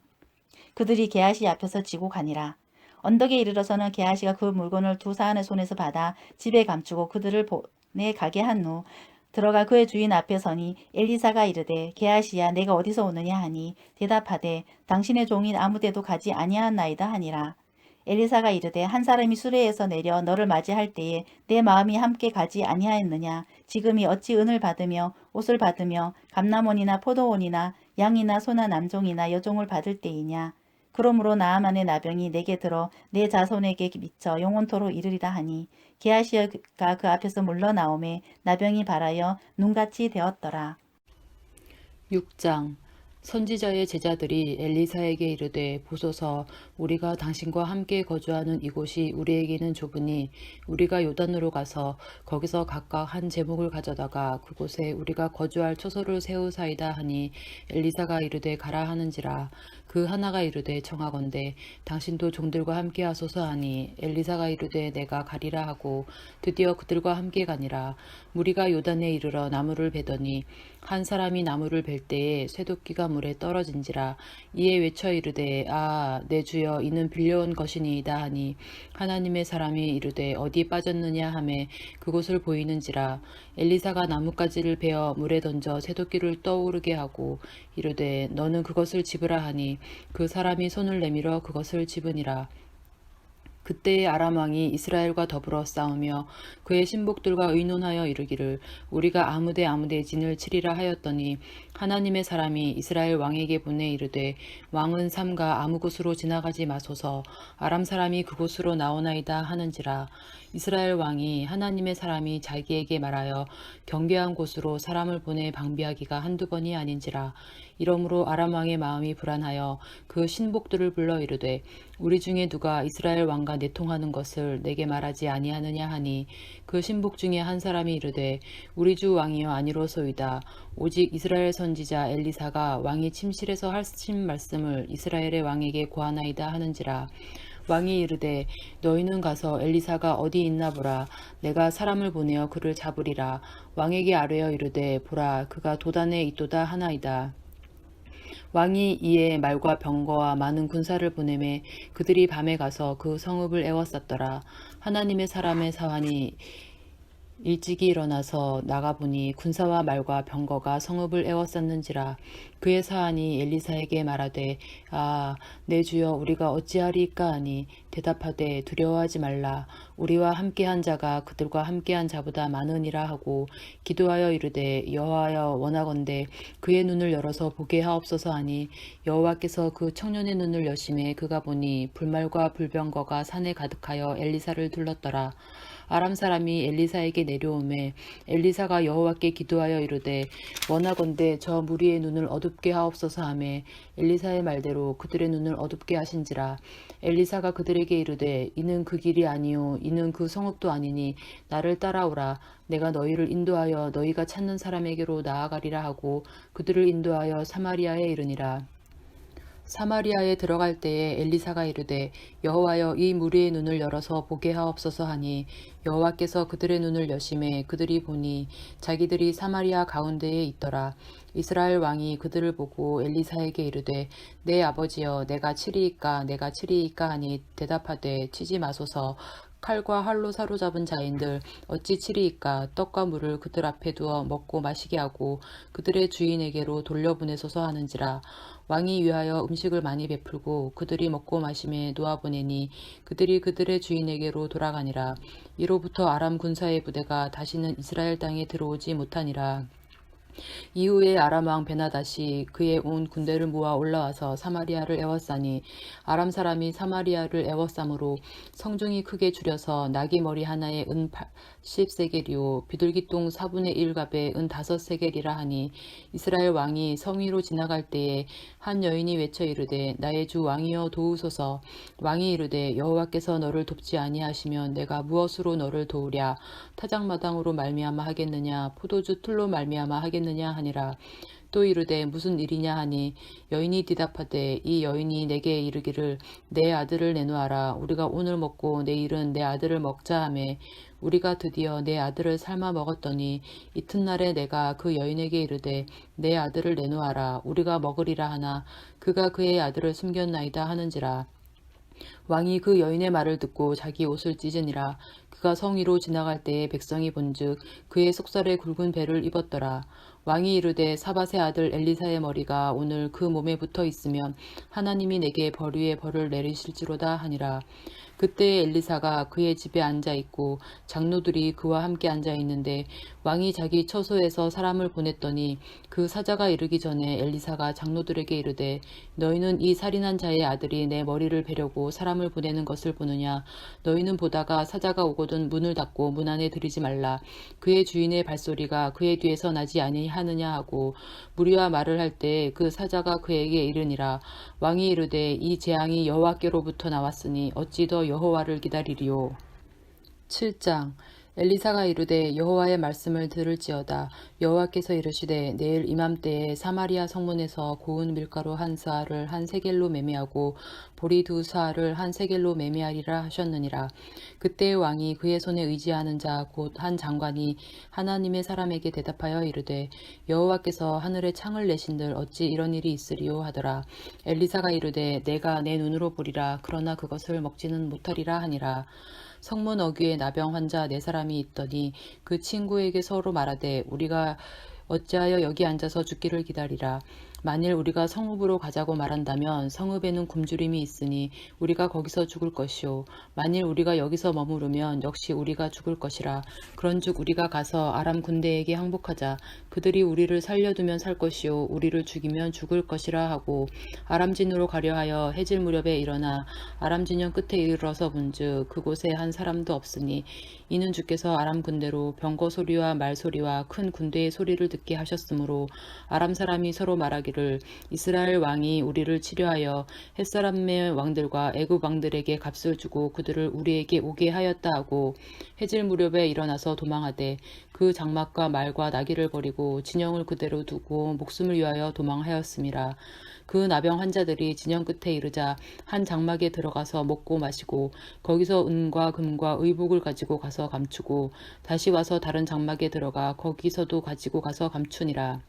그들이 게하시 앞에서 지고 가니라. 언덕에 이르러서는 게하시가 그 물건을 2 사안의 손에서 받아 집에 감추고 그들을 보내 가게 한 후 들어가 그의 주인 앞에 서니 엘리사가 이르되 게하시야 내가 어디서 오느냐 하니 대답하되 당신의 종이 아무데도 가지 아니하나이다 하니라. 엘리사가 이르되 한 사람이 수레에서 내려 너를 맞이할 때에 내 마음이 함께 가지 아니하였느냐? 지금이 어찌 은을 받으며 옷을 받으며 감람원이나 포도원이나 양이나 소나 남종이나 여종을 받을 때이냐? 그러므로 나아만의 나병이 내게 들어 내 자손에게 미쳐 영원토로 이르리라 하니 게하시가 그 앞에서 물러나오매 나병이 발하여 눈같이 되었더라. 6장 선지자의 제자들이 엘리사에게 이르되 보소서 우리가 당신과 함께 거주하는 이곳이 우리에게는 좁으니 우리가 요단으로 가서 거기서 각각 한 제목을 가져다가 그곳에 우리가 거주할 초소를 세우사이다 하니 엘리사가 이르되 가라 하는지라. 그 하나가 이르되 청하건대 당신도 종들과 함께 하소서 하니 엘리사가 이르되 내가 가리라 하고 드디어 그들과 함께 가니라. 무리가 요단에 이르러 나무를 베더니 한 사람이 나무를 벨 때에 쇠도끼가 물에 떨어진지라. 이에 외쳐 이르되 내 주여 이는 빌려온 것이니이다 하니 하나님의 사람이 이르되 어디 빠졌느냐 하매 그곳을 보이는지라. 엘리사가 나뭇가지를 베어 물에 던져 쇠도끼를 떠오르게 하고 이르되 너는 그것을 집으라 하니 그 사람이 손을 내밀어 그것을 집으니라. 그때에 아람 왕이 이스라엘과 더불어 싸우며 그의 신복들과 의논하여 이르기를 우리가 아무데 진을 치리라 하였더니 하나님의 사람이 이스라엘 왕에게 보내 이르되 왕은 삼가 아무 곳으로 지나가지 마소서 아람 사람이 그곳으로 나오나이다 하는지라. 이스라엘 왕이 하나님의 사람이 자기에게 말하여 경계한 곳으로 사람을 보내 방비하기가 한두 번이 아닌지라. 이러므로 아람 왕의 마음이 불안하여 그 신복들을 불러 이르되 우리 중에 누가 이스라엘 왕과 내통하는 것을 내게 말하지 아니하느냐 하니 그 신복 중에 한 사람이 이르되 우리 주 왕이여 아니로소이다. 오직 이스라엘 선지자 엘리사가 왕이 침실에서 하신 말씀을 이스라엘의 왕에게 고하나이다 하는지라. 왕이 이르되 너희는 가서 엘리사가 어디 있나 보라. 내가 사람을 보내어 그를 잡으리라. 왕에게 아뢰어 이르되 보라 그가 도단에 있도다 하나이다. 왕이 이에 말과 병거와 많은 군사를 보내매 그들이 밤에 가서 그 성읍을 에워쌌더라. 하나님의 사람의 사환이 일찍이 일어나서 나가보니 군사와 말과 병거가 성읍을 에워쌌는지라. 그의 사환이 엘리사에게 말하되 내 주여 우리가 어찌하리이까 하니 대답하되 두려워하지 말라. 우리와 함께한 자가 그들과 함께한 자보다 많으니라 하고 기도하여 이르되 여호와여 원하건대 그의 눈을 열어서 보게 하옵소서 하니 여호와께서 그 청년의 눈을 여심해 그가 보니 불말과 불병거가 산에 가득하여 엘리사를 둘렀더라. 아람 사람이 엘리사에게 내려오매 엘리사가 여호와께 기도하여 이르되 원하건대 저 무리의 눈을 어둡게 하옵소서 하매 엘리사의 말대로 그들의 눈을 어둡게 하신지라. 엘리사가 그들에게 이르되 이는 그 길이 아니요 이는 그 성읍도 아니니 나를 따라오라. 내가 너희를 인도하여 너희가 찾는 사람에게로 나아가리라 하고 그들을 인도하여 사마리아에 이르니라. 사마리아에 들어갈 때에 엘리사가 이르되 여호와여 이 무리의 눈을 열어서 보게 하옵소서 하니 여호와께서 그들의 눈을 여심해 그들이 보니 자기들이 사마리아 가운데에 있더라. 이스라엘 왕이 그들을 보고 엘리사에게 이르되 내 아버지여 내가 치리이까 하니 대답하되 치지 마소서. 칼과 활로 사로잡은 자인들 어찌 치리이까. 떡과 물을 그들 앞에 두어 먹고 마시게 하고 그들의 주인에게로 돌려보내소서 하는지라. 왕이 위하여 음식을 많이 베풀고 그들이 먹고 마심에 놓아보내니 그들이 그들의 주인에게로 돌아가니라. 이로부터 아람 군사의 부대가 다시는 이스라엘 땅에 들어오지 못하니라. 이후에 아람 왕 베나닷이 그의 온 군대를 모아 올라와서 사마리아를 에워싸니 아람 사람이 사마리아를 에워싸므로 성중이 크게 줄여서 나귀 머리 하나에 은 80세겔이요 비둘기똥 4분의 1갑에 은 5세겔이라 하니 이스라엘 왕이 성 위로 지나갈 때에 한 여인이 외쳐 이르되 나의 주 왕이여 도우소서. 왕이 이르되 여호와께서 너를 돕지 아니하시면 내가 무엇으로 너를 도우랴. 타작마당으로 말미암아 하겠느냐 포도주 틀로 말미암아 하겠느냐 하니라. 또 이르되 무슨 일이냐 하니 여인이 대답하되 이 여인이 내게 이르기를 내 아들을 내놓아라. 우리가 오늘 먹고 내일은 내 아들을 먹자 하매 우리가 드디어 내 아들을 삶아 먹었더니 이튿날에 내가 그 여인에게 이르되 내 아들을 내놓아라. 우리가 먹으리라 하나 그가 그의 아들을 숨겼나이다 하는지라. 왕이 그 여인의 말을 듣고 자기 옷을 찢으니라. 그가 성 위로 지나갈 때에 백성이 본즉 그의 속살에 굵은 배를 입었더라. 왕이 이르되 사밧의 아들 엘리사의 머리가 오늘 그 몸에 붙어 있으면 하나님이 내게 벌 위에 벌을 내리실지로다 하니라. 그때 엘리사가 그의 집에 앉아 있고 장로들이 그와 함께 앉아 있는데 왕이 자기 처소에서 사람을 보냈더니 그 사자가 이르기 전에 엘리사가 장로들에게 이르되 너희는 이 살인한 자의 아들이 내 머리를 베려고 사람을 보내는 것을 보느냐. 너희는 보다가 사자가 오거든 문을 닫고 문 안에 들이지 말라. 그의 주인의 발소리가 그의 뒤에서 나지 아니하느냐 하고 무리와 말을 할 때 그 사자가 그에게 이르니라. 왕이 이르되 이 재앙이 여호와께로부터 나왔으니 어찌 더 여호와를 기다리리요. 7장 엘리사가 이르되 여호와의 말씀을 들을지어다. 여호와께서 이르시되 내일 이맘때에 사마리아 성문에서 고운 밀가루 한 스아를 한 세겔로 매매하고 보리 두 스아를 한 세겔로 매매하리라 하셨느니라. 그때 왕이 그의 손에 의지하는 자 곧 한 장관이 하나님의 사람에게 대답하여 이르되 여호와께서 하늘에 창을 내신들 어찌 이런 일이 있으리요 하더라. 엘리사가 이르되 내가 내 눈으로 보리라. 그러나 그것을 먹지는 못하리라 하니라. 성문 어귀에 나병 환자 4사람이 있더니 그 친구에게 서로 말하되 우리가 어찌하여 여기 앉아서 죽기를 기다리라. 만일 우리가 성읍으로 가자고 말한다면 성읍에는 굶주림이 있으니 우리가 거기서 죽을 것이요. 만일 우리가 여기서 머무르면 역시 우리가 죽을 것이라. 그런즉 우리가 가서 아람 군대에게 항복하자. 그들이 우리를 살려두면 살 것이요 우리를 죽이면 죽을 것이라 하고 아람진으로 가려 하여 해질 무렵에 일어나 아람 진영 끝에 이르러서 본즉 그곳에 한 사람도 없으니 이는 주께서 아람 군대로 병거 소리와 말 소리와 큰 군대의 소리를 듣게 하셨으므로 아람 사람이 서로 말하기를 이스라엘 왕이 우리를 치려하여 햇사람의 왕들과 애굽 왕들에게 값을 주고 그들을 우리에게 오게 하였다 하고 해질 무렵에 일어나서 도망하되 그 장막과 말과 나귀를 버리고 진영을 그대로 두고 목숨을 위하여 도망하였음이라. 그 나병 환자들이 진영 끝에 이르자 한 장막에 들어가서 먹고 마시고 거기서 은과 금과 의복을 가지고 가서 감추고 다시 와서 다른 장막에 들어가 거기서도 가지고 가서 감추니라.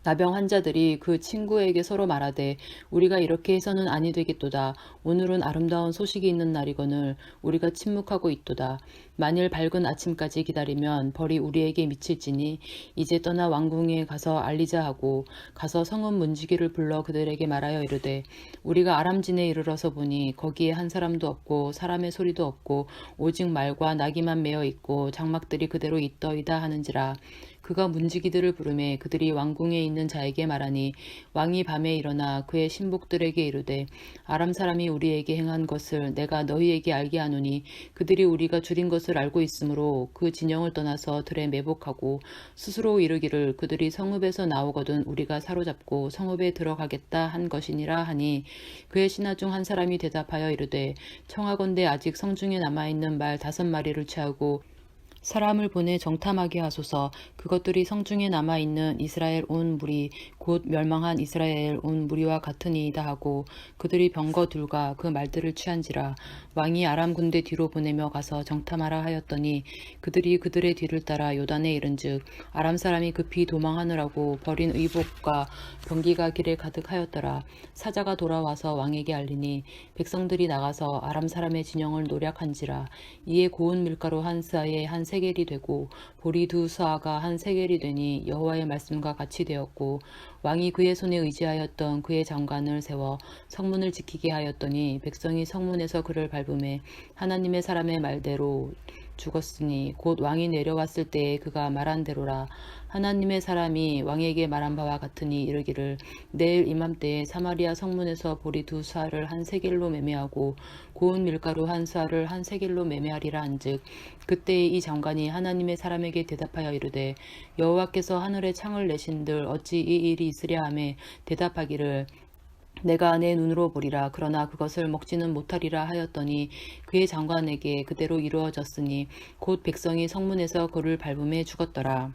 나병 환자들이 그 친구에게 서로 말하되 우리가 이렇게 해서는 아니 되겠도다. 오늘은 아름다운 소식이 있는 날이거늘 우리가 침묵하고 있도다. 만일 밝은 아침까지 기다리면 벌이 우리에게 미칠지니 이제 떠나 왕궁에 가서 알리자 하고 가서 성읍 문지기를 불러 그들에게 말하여 이르되 우리가 아람진에 이르러서 보니 거기에 한 사람도 없고 사람의 소리도 없고 오직 말과 나귀만 메어 있고 장막들이 그대로 있더이다 하는지라. 그가 문지기들을 부르매 그들이 왕궁에 있는 자에게 말하니 왕이 밤에 일어나 그의 신복들에게 이르되 아람 사람이 우리에게 행한 것을 내가 너희에게 알게 하노니 그들이 우리가 줄인 것을 알고 있으므로 그 진영을 떠나서 들에 매복하고 스스로 이르기를 그들이 성읍에서 나오거든 우리가 사로잡고 성읍에 들어가겠다 한 것이니라 하니 그의 신하 중 한 사람이 대답하여 이르되 청하건대 아직 성중에 남아있는 말 5마리를 취하고 사람을 보내 정탐하게 하소서. 그것들이 성중에 남아있는 이스라엘 온 무리 곧 멸망한 이스라엘 온 무리와 같으니이다 하고 그들이 병거 둘과 그 말들을 취한지라. 왕이 아람 군대 뒤로 보내며 가서 정탐하라 하였더니 그들이 그들의 뒤를 따라 요단에 이른즉 아람 사람이 급히 도망하느라고 버린 의복과 병기가 길에 가득하였더라. 사자가 돌아와서 왕에게 알리니 백성들이 나가서 아람 사람의 진영을 노략한지라. 이에 고운 밀가루 한 스아에 한 세겔이 되고 보리 2스아가 한 세겔이 되니 여호와의 말씀과 같이 되었고 왕이 그의 손에 의지하였던 그의 장관을 세워 성문을 지키게 하였더니 백성이 성문에서 그를 밟음에 하나님의 사람의 말대로 죽었으니 곧 왕이 내려왔을 때에 그가 말한 대로라. 하나님의 사람이 왕에게 말한 바와 같으니 이르기를 내일 이맘때에 사마리아 성문에서 보리 2스아를 한 세겔로 매매하고 고운 밀가루 한 스아를 한 세겔로 매매하리라 한즉 그때에 이 장관이 하나님의 사람에게 대답하여 이르되 여호와께서 하늘에 창을 내신들 어찌 이 일이 있으랴 하매 대답하기를 내가 내 눈으로 보리라. 그러나 그것을 먹지는 못하리라 하였더니 그의 장관에게 그대로 이루어졌으니 곧 백성이 성문에서 그를 밟음에 죽었더라.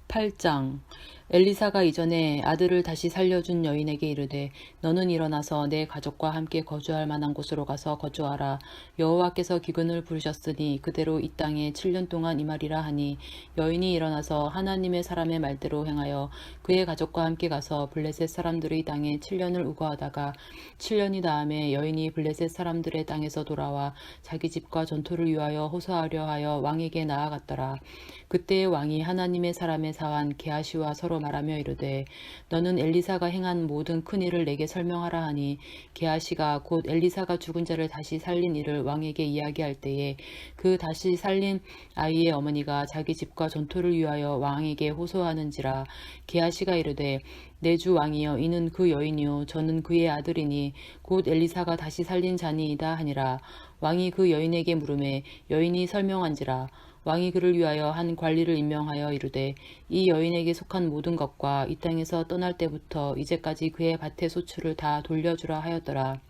8장 엘리사가 이전에 아들을 다시 살려준 여인에게 이르되 너는 일어나서 내 가족과 함께 거주할 만한 곳으로 가서 거주하라. 여호와께서 기근을 부르셨으니 그대로 이 땅에 7년 동안 임하리라 하니 여인이 일어나서 하나님의 사람의 말대로 행하여 그의 가족과 함께 가서 블레셋 사람들의 땅에 7년을 우거하다가 7년이 다음에 여인이 블레셋 사람들의 땅에서 돌아와 자기 집과 전토를 위하여 호소하려 하여 왕에게 나아갔더라. 그때 왕이 하나님의 사람의 사환 게하시와 서로 말하며 이르되 너는 엘리사가 행한 모든 큰 일을 내게 설명하라 하니 게하시가 곧 엘리사가 죽은 자를 다시 살린 일을 왕에게 이야기할 때에 그 다시 살린 아이의 어머니가 자기 집과 전토를 위하여 왕에게 호소하는지라. 게하시가 이르되 내 주 왕이여 이는 그 여인이요 저는 그의 아들이니 곧 엘리사가 다시 살린 자니이다 하니라. 왕이 그 여인에게 물으매 여인이 설명한지라. 왕이 그를 위하여 한 관리를 임명하여 이르되 이 여인에게 속한 모든 것과 이 땅에서 떠날 때부터 이제까지 그의 밭의 소출을 다 돌려주라 하였더라.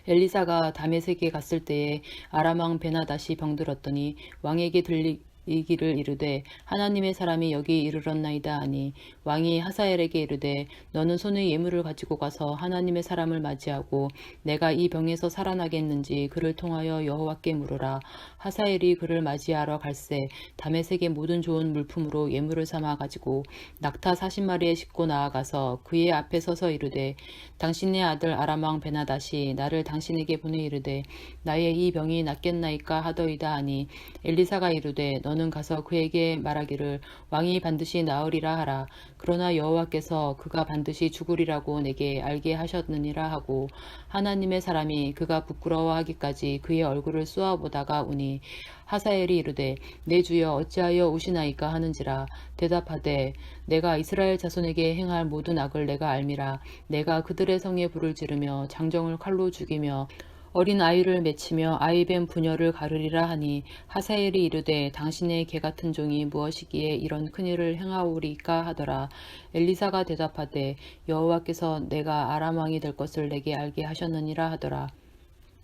엘리사가 다메섹에 갔을 때에 아람 왕 베나닷이 병들었더니 왕에게 들리기를 이르되 하나님의 사람이 여기 이르렀나이다 하니 왕이 하사엘에게 이르되 너는 손에 예물을 가지고 가서 하나님의 사람을 맞이하고 내가 이 병에서 살아나겠는지 그를 통하여 여호와께 물으라. 하사엘이 그를 맞이하러 갈새 다메섹의 모든 좋은 물품으로 예물을 삼아 가지고 낙타 40마리에 싣고 나아가서 그의 앞에 서서 이르되 당신의 아들 아람 왕 베나닷이 나를 당신에게 보내 이르되 나의 이 병이 낫겠나이까 하더이다 하니 엘리사가 이르되 너는 가서 그에게 말하기를 왕이 반드시 나으리라 하라. 그러나 여호와께서 그가 반드시 죽으리라고 내게 알게 하셨느니라 하고 하나님의 사람이 그가 부끄러워하기까지 그의 얼굴을 쏘아보다가 우니 하사엘이 이르되 내 주여 어찌하여 우시나이까 하는지라. 대답하되 내가 이스라엘 자손에게 행할 모든 악을 내가 알미라. 내가 그들의 성에 불을 지르며 장정을 칼로 죽이며 어린 아이를 맺히며 아이뱀 부녀를 가르리라 하니 하사엘이 이르되 당신의 개 같은 종이 무엇이기에 이런 큰일을 행하오리까 하더라. 엘리사가 대답하되 여호와께서 내가 아람 왕이 될 것을 내게 알게 하셨느니라 하더라.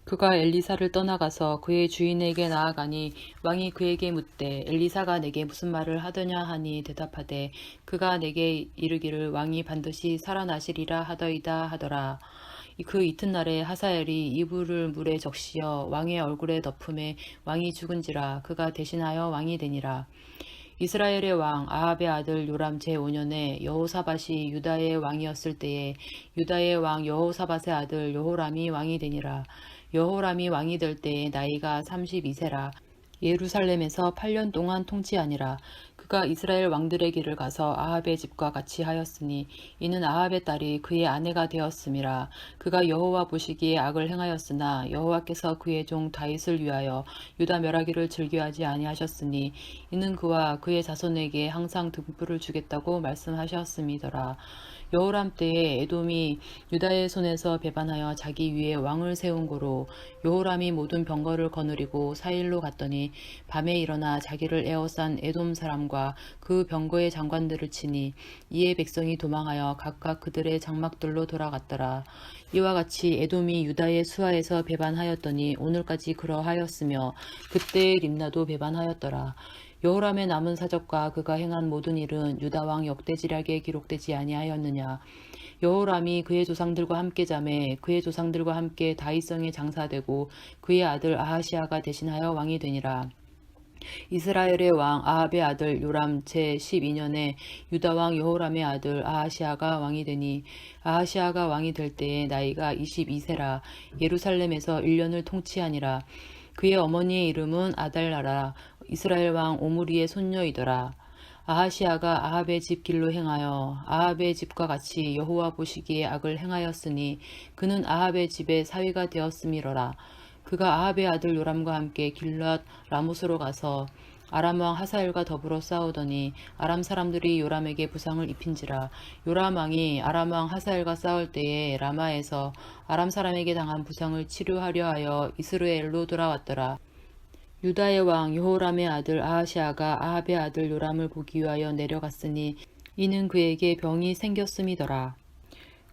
그가 엘리사를 떠나가서 그의 주인에게 나아가니 왕이 그에게 묻되 엘리사가 내게 무슨 말을 하더냐 하니 대답하되 그가 내게 이르기를 왕이 반드시 살아나시리라 하더이다 하더라. 그 이튿날에 하사엘이 이불을 물에 적시어 왕의 얼굴에 덮음에 왕이 죽은지라. 그가 대신하여 왕이 되니라. 이스라엘의 왕 아합의 아들 요람 제5년에 여호사밧이 유다의 왕이었을 때에 유다의 왕 여호사밧의 아들 여호람이 왕이 되니라. 여호람이 왕이 될 때에 나이가 32세라. 예루살렘에서 8년 동안 통치하니라. 그가 이스라엘 왕들의 길을 가서 아합의 집과 같이 하였으니 이는 아합의 딸이 그의 아내가 되었음이라. 그가 여호와 보시기에 악을 행하였으나 여호와께서 그의 종 다윗을 위하여 유다 멸하기를 즐겨하지 아니하셨으니 이는 그와 그의 자손에게 항상 등불을 주겠다고 말씀하셨음이더라. 여호람 때에 에돔이 유다의 손에서 배반하여 자기 위에 왕을 세운 고로 여호람이 모든 병거를 거느리고 사일로 갔더니 밤에 일어나 자기를 에워싼 에돔 사람과 그 병거의 장관들을 치니 이에 백성이 도망하여 각각 그들의 장막들로 돌아갔더라. 이와 같이 에돔이 유다의 수하에서 배반하였더니 오늘까지 그러하였으며 그때의 림나도 배반하였더라. 여호람의 남은 사적과 그가 행한 모든 일은 유다 왕 역대지략에 기록되지 아니하였느냐. 여호람이 그의 조상들과 함께 자매 그의 조상들과 함께 다윗성에 장사되고 그의 아들 아하시아가 대신하여 왕이 되니라. 이스라엘의 왕 아합의 아들 요람 제12년에 유다 왕 여호람의 아들 아하시아가 왕이 되니 아하시아가 왕이 될 때에 나이가 22세라. 예루살렘에서 1년을 통치하니라. 그의 어머니의 이름은 아달라라. 이스라엘 왕 오므리의 손녀이더라. 아하시아가 아합의 집 길로 행하여 아합의 집과 같이 여호와 보시기에 악을 행하였으니 그는 아합의 집의 사위가 되었음이로라. 그가 아합의 아들 요람과 함께 길랏 라못으로 가서 아람 왕 하사엘과 더불어 싸우더니 아람 사람들이 요람에게 부상을 입힌지라. 요람 왕이 아람 왕 하사엘과 싸울 때에 라마에서 아람 사람에게 당한 부상을 치료하려 하여 이스라엘로 돌아왔더라. 유다의 왕 여호람의 아들 아하시아가 아합의 아들 요람을 보기 위하여 내려갔으니 이는 그에게 병이 생겼음이더라.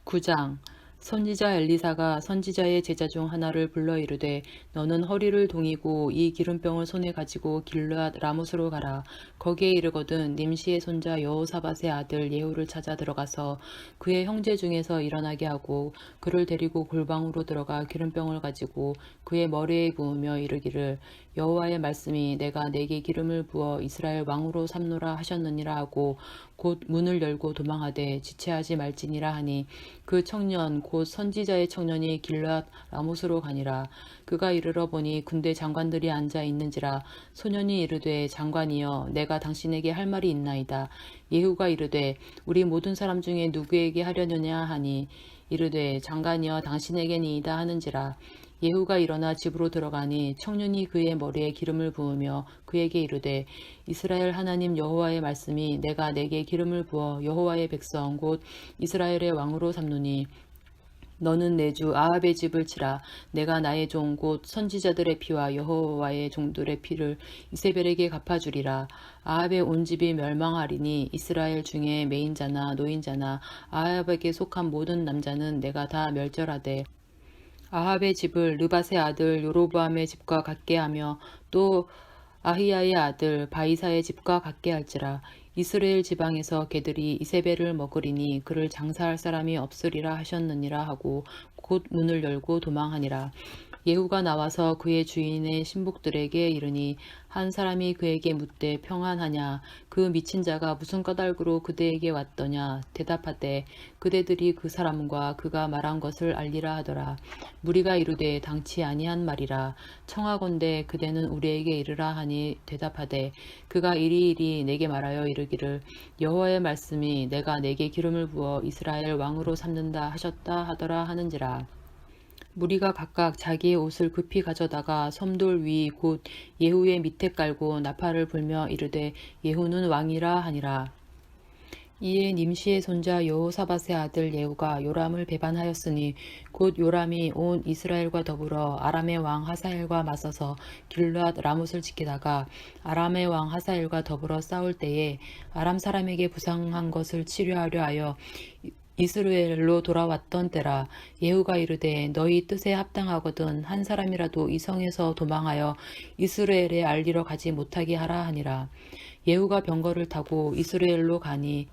9장 선지자 엘리사가 선지자의 제자 중 하나를 불러 이르되 너는 허리를 동이고 이 기름병을 손에 가지고 길르앗 라못으로 가라. 거기에 이르거든 nim시의 손자 여호사밧의 아들 예후를 찾아 들어가서 그의 형제 중에서 일어나게 하고 그를 데리고 골방으로 들어가 기름병을 가지고 그의 머리에 부으며 이르기를 여호와의 말씀이 내가 내게 기름을 부어 이스라엘 왕으로 삼노라 하셨느니라 하고 곧 문을 열고 도망하되 지체하지 말지니라 하니 그 청년 곧 선지자의 청년이 길르앗 라못으로 가니라. 그가 이르러 보니 군대 장관들이 앉아 있는지라. 소년이 이르되 장관이여 내가 당신에게 할 말이 있나이다. 예후가 이르되 우리 모든 사람 중에 누구에게 하려느냐 하니 이르되 장관이여 당신에게니이다 하는지라. 예후가 일어나 집으로 들어가니 청년이 그의 머리에 기름을 부으며 그에게 이르되 이스라엘 하나님 여호와의 말씀이 내가 내게 기름을 부어 여호와의 백성 곧 이스라엘의 왕으로 삼노니 너는 내 주 아합의 집을 치라. 내가 나의 종 곧 선지자들의 피와 여호와의 종들의 피를 이세벨에게 갚아주리라. 아합의 온 집이 멸망하리니 이스라엘 중에 매인자나 노인자나 아합에게 속한 모든 남자는 내가 다 멸절하되 아합의 집을 르밧의 아들 요로보암의 집과 같게 하며 또 아히야의 아들 바이사의 집과 같게 할지라. 이스라엘 지방에서 개들이 이세벨을 먹으리니 그를 장사할 사람이 없으리라 하셨느니라 하고 곧 문을 열고 도망하니라. 예후가 나와서 그의 주인의 신복들에게 이르니 한 사람이 그에게 묻되 평안하냐. 그 미친 자가 무슨 까닭으로 그대에게 왔더냐. 대답하되 그대들이 그 사람과 그가 말한 것을 알리라 하더라. 무리가 이르되 당치 아니한 말이라. 청하건대 그대는 우리에게 이르라 하니 대답하되 그가 이리이리 내게 말하여 이르기를 여호와의 말씀이 내가 내게 기름을 부어 이스라엘 왕으로 삼는다 하셨다 하더라 하는지라. 무리가 각각 자기의 옷을 급히 가져다가 섬돌 위 곧 예후의 밑에 깔고 나팔을 불며 이르되 예후는 왕이라 하니라. 이에 nim시의 손자 여호사밧의 아들 예후가 요람을 배반하였으니 곧 요람이 온 이스라엘과 더불어 아람의 왕 하사엘과 맞서서 길르앗 라못을 지키다가 아람의 왕 하사엘과 더불어 싸울 때에 아람 사람에게 부상한 것을 치료하려 하여 이스라엘로 돌아왔던 때라. 예후가 이르되 너희 뜻에 합당하거든 한 사람이라도 이 성에서 도망하여 이스라엘에 알리러 가지 못하게 하라 하니라. 예후가 병거를 타고 이스라엘로 가니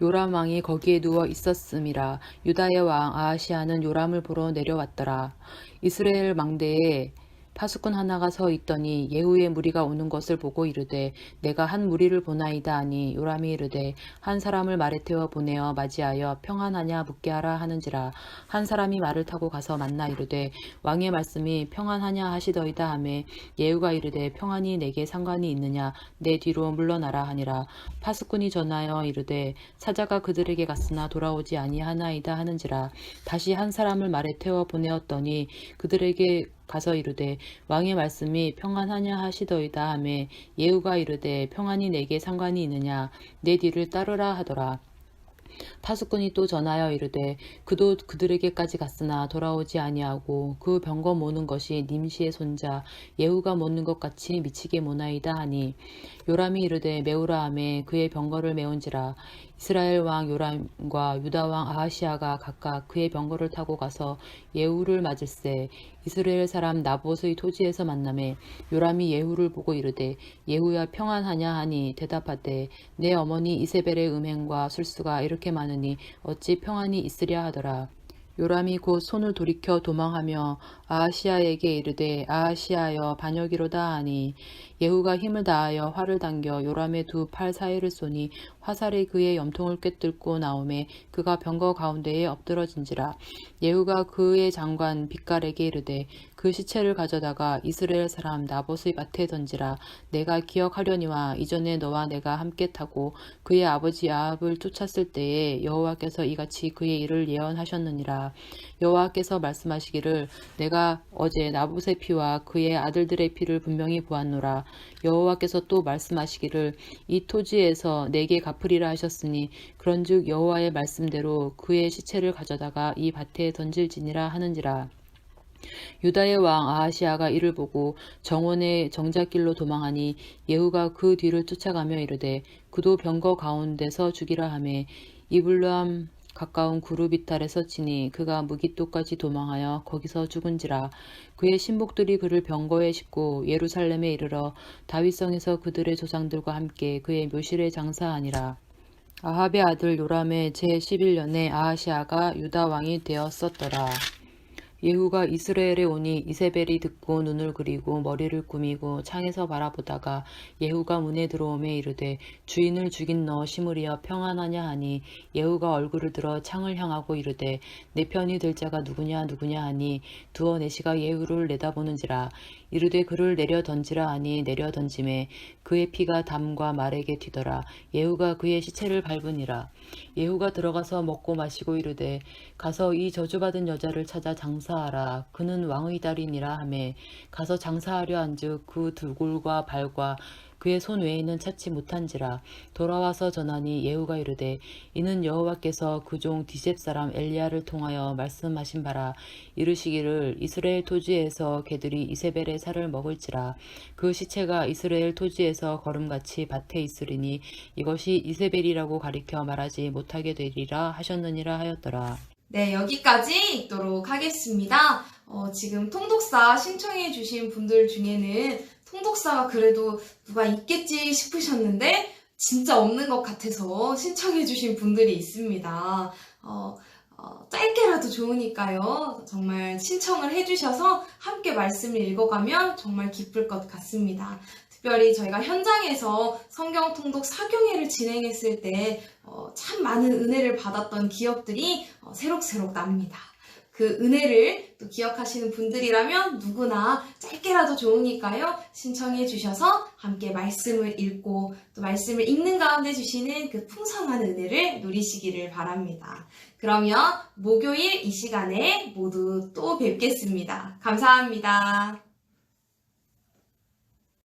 요람 왕이 거기에 누워 있었음이라. 유다의 왕 아하시아는 요람을 보러 내려왔더라. 이스라엘 망대에 파수꾼 하나가 서 있더니 예후의 무리가 오는 것을 보고 이르되 내가 한 무리를 보나이다 하니 요람이 이르되 한 사람을 말에 태워 보내어 맞이하여 평안하냐 묻게 하라 하는지라. 한 사람이 말을 타고 가서 만나 이르되 왕의 말씀이 평안하냐 하시더이다 하매 예후가 이르되 평안이 내게 상관이 있느냐 내 뒤로 물러나라 하니라. 파수꾼이 전하여 이르되 사자가 그들에게 갔으나 돌아오지 아니하나이다 하는지라. 다시 한 사람을 말에 태워 보내었더니 그들에게 가서 이르되 왕의 말씀이 평안하냐 하시더이다 하매 예후가 이르되 평안이 내게 상관이 있느냐 내 뒤를 따르라 하더라. 파수꾼이 또 전하여 이르되 그도 그들에게까지 갔으나 돌아오지 아니하고 그 병거 모는 것이 nim시의 손자 예후가 모는 것 같이 미치게 모나이다 하니 요람이 이르되 메우라 하매 그의 병거를 메운지라. 이스라엘 왕 요람과 유다 왕 아하시아가 각각 그의 병거를 타고 가서 예후를 맞을세 이스라엘 사람 나봇의 토지에서 만나매 요람이 예후를 보고 이르되 예후야 평안하냐 하니 대답하되 내 어머니 이세벨의 음행과 술수가 이렇게 많으니 어찌 평안이 있으랴 하더라. 요람이 곧 손을 돌이켜 도망하며 아하시아에게 이르되 아하시아여 반역이로다 하니 예후가 힘을 다하여 활을 당겨 요람의 두 팔 사이를 쏘니 화살이 그의 염통을 꿰뚫고 나오매 그가 병거 가운데에 엎드러진지라. 예후가 그의 장관 빗갈에게 이르되 그 시체를 가져다가 이스라엘 사람 나봇의 밭에 던지라. 내가 기억하려니와 이전에 너와 내가 함께 타고 그의 아버지 아합을 쫓았을 때에 여호와께서 이같이 그의 일을 예언하셨느니라. 여호와께서 말씀하시기를 내가 어제 나봇의 피와 그의 아들들의 피를 분명히 보았노라. 여호와께서 또 말씀하시기를 이 토지에서 내게 갚으리라 하셨으니 그런즉 여호와의 말씀대로 그의 시체를 가져다가 이 밭에 던질지니라 하는지라. 유다의 왕 아하시아가 이를 보고 정원의 정작길로 도망하니 예후가 그 뒤를 쫓아가며 이르되 그도 병거 가운데서 죽이라 하매 이블람 가까운 구루 비탈에서 치니 그가 무깃도까지 도망하여 거기서 죽은지라. 그의 신복들이 그를 병거에 싣고 예루살렘에 이르러 다윗성에서 그들의 조상들과 함께 그의 묘실에 장사하니라. 아합의 아들 요람의 제11년에 아하시아가 유다 왕이 되었었더라. 예후가 이스라엘에 오니 이세벨이 듣고 눈을 그리고 머리를 꾸미고 창에서 바라보다가 예후가 문에 들어오매 이르되 주인을 죽인 너 시므리여 평안하냐 하니 예후가 얼굴을 들어 창을 향하고 이르되 내 편이 될 자가 누구냐 하니 두어 내시가 예후를 내다보는지라. 이르되 그를 내려 던지라 하니 내려 던짐에 그의 피가 담과 말에게 튀더라. 예후가 그의 시체를 밟으니라. 예후가 들어가서 먹고 마시고 이르되 가서 이 저주받은 여자를 찾아 장사하라. 그는 왕의 딸이니라 하매 가서 장사하려 한즉 그 두골과 발과 그의 손 외에는 찾지 못한지라. 돌아와서 전하니 예후가 이르되 이는 여호와께서 그 종 디셉 사람 엘리야를 통하여 말씀하신 바라. 이르시기를 이스라엘 토지에서 개들이 이세벨의 살을 먹을지라. 그 시체가 이스라엘 토지에서 거름같이 밭에 있으리니 이것이 이세벨이라고 가리켜 말하지 못하게 되리라 하셨느니라 하였더라. 네, 여기까지 읽도록 하겠습니다. 지금 통독사 신청해 주신 분들 중에는 통독사가 그래도 누가 있겠지 싶으셨는데 진짜 없는 것 같아서 신청해 주신 분들이 있습니다. 짧게라도 좋으니까요. 정말 신청을 해주셔서 함께 말씀을 읽어가면 정말 기쁠 것 같습니다. 특별히 저희가 현장에서 성경 통독 사경회를 진행했을 때 참 많은 은혜를 받았던 기억들이 새록새록 납니다. 그 은혜를 또 기억하시는 분들이라면 누구나 짧게라도 좋으니까요. 신청해 주셔서 함께 말씀을 읽고 또 말씀을 읽는 가운데 주시는 그 풍성한 은혜를 누리시기를 바랍니다. 그러면 목요일 이 시간에 모두 또 뵙겠습니다. 감사합니다.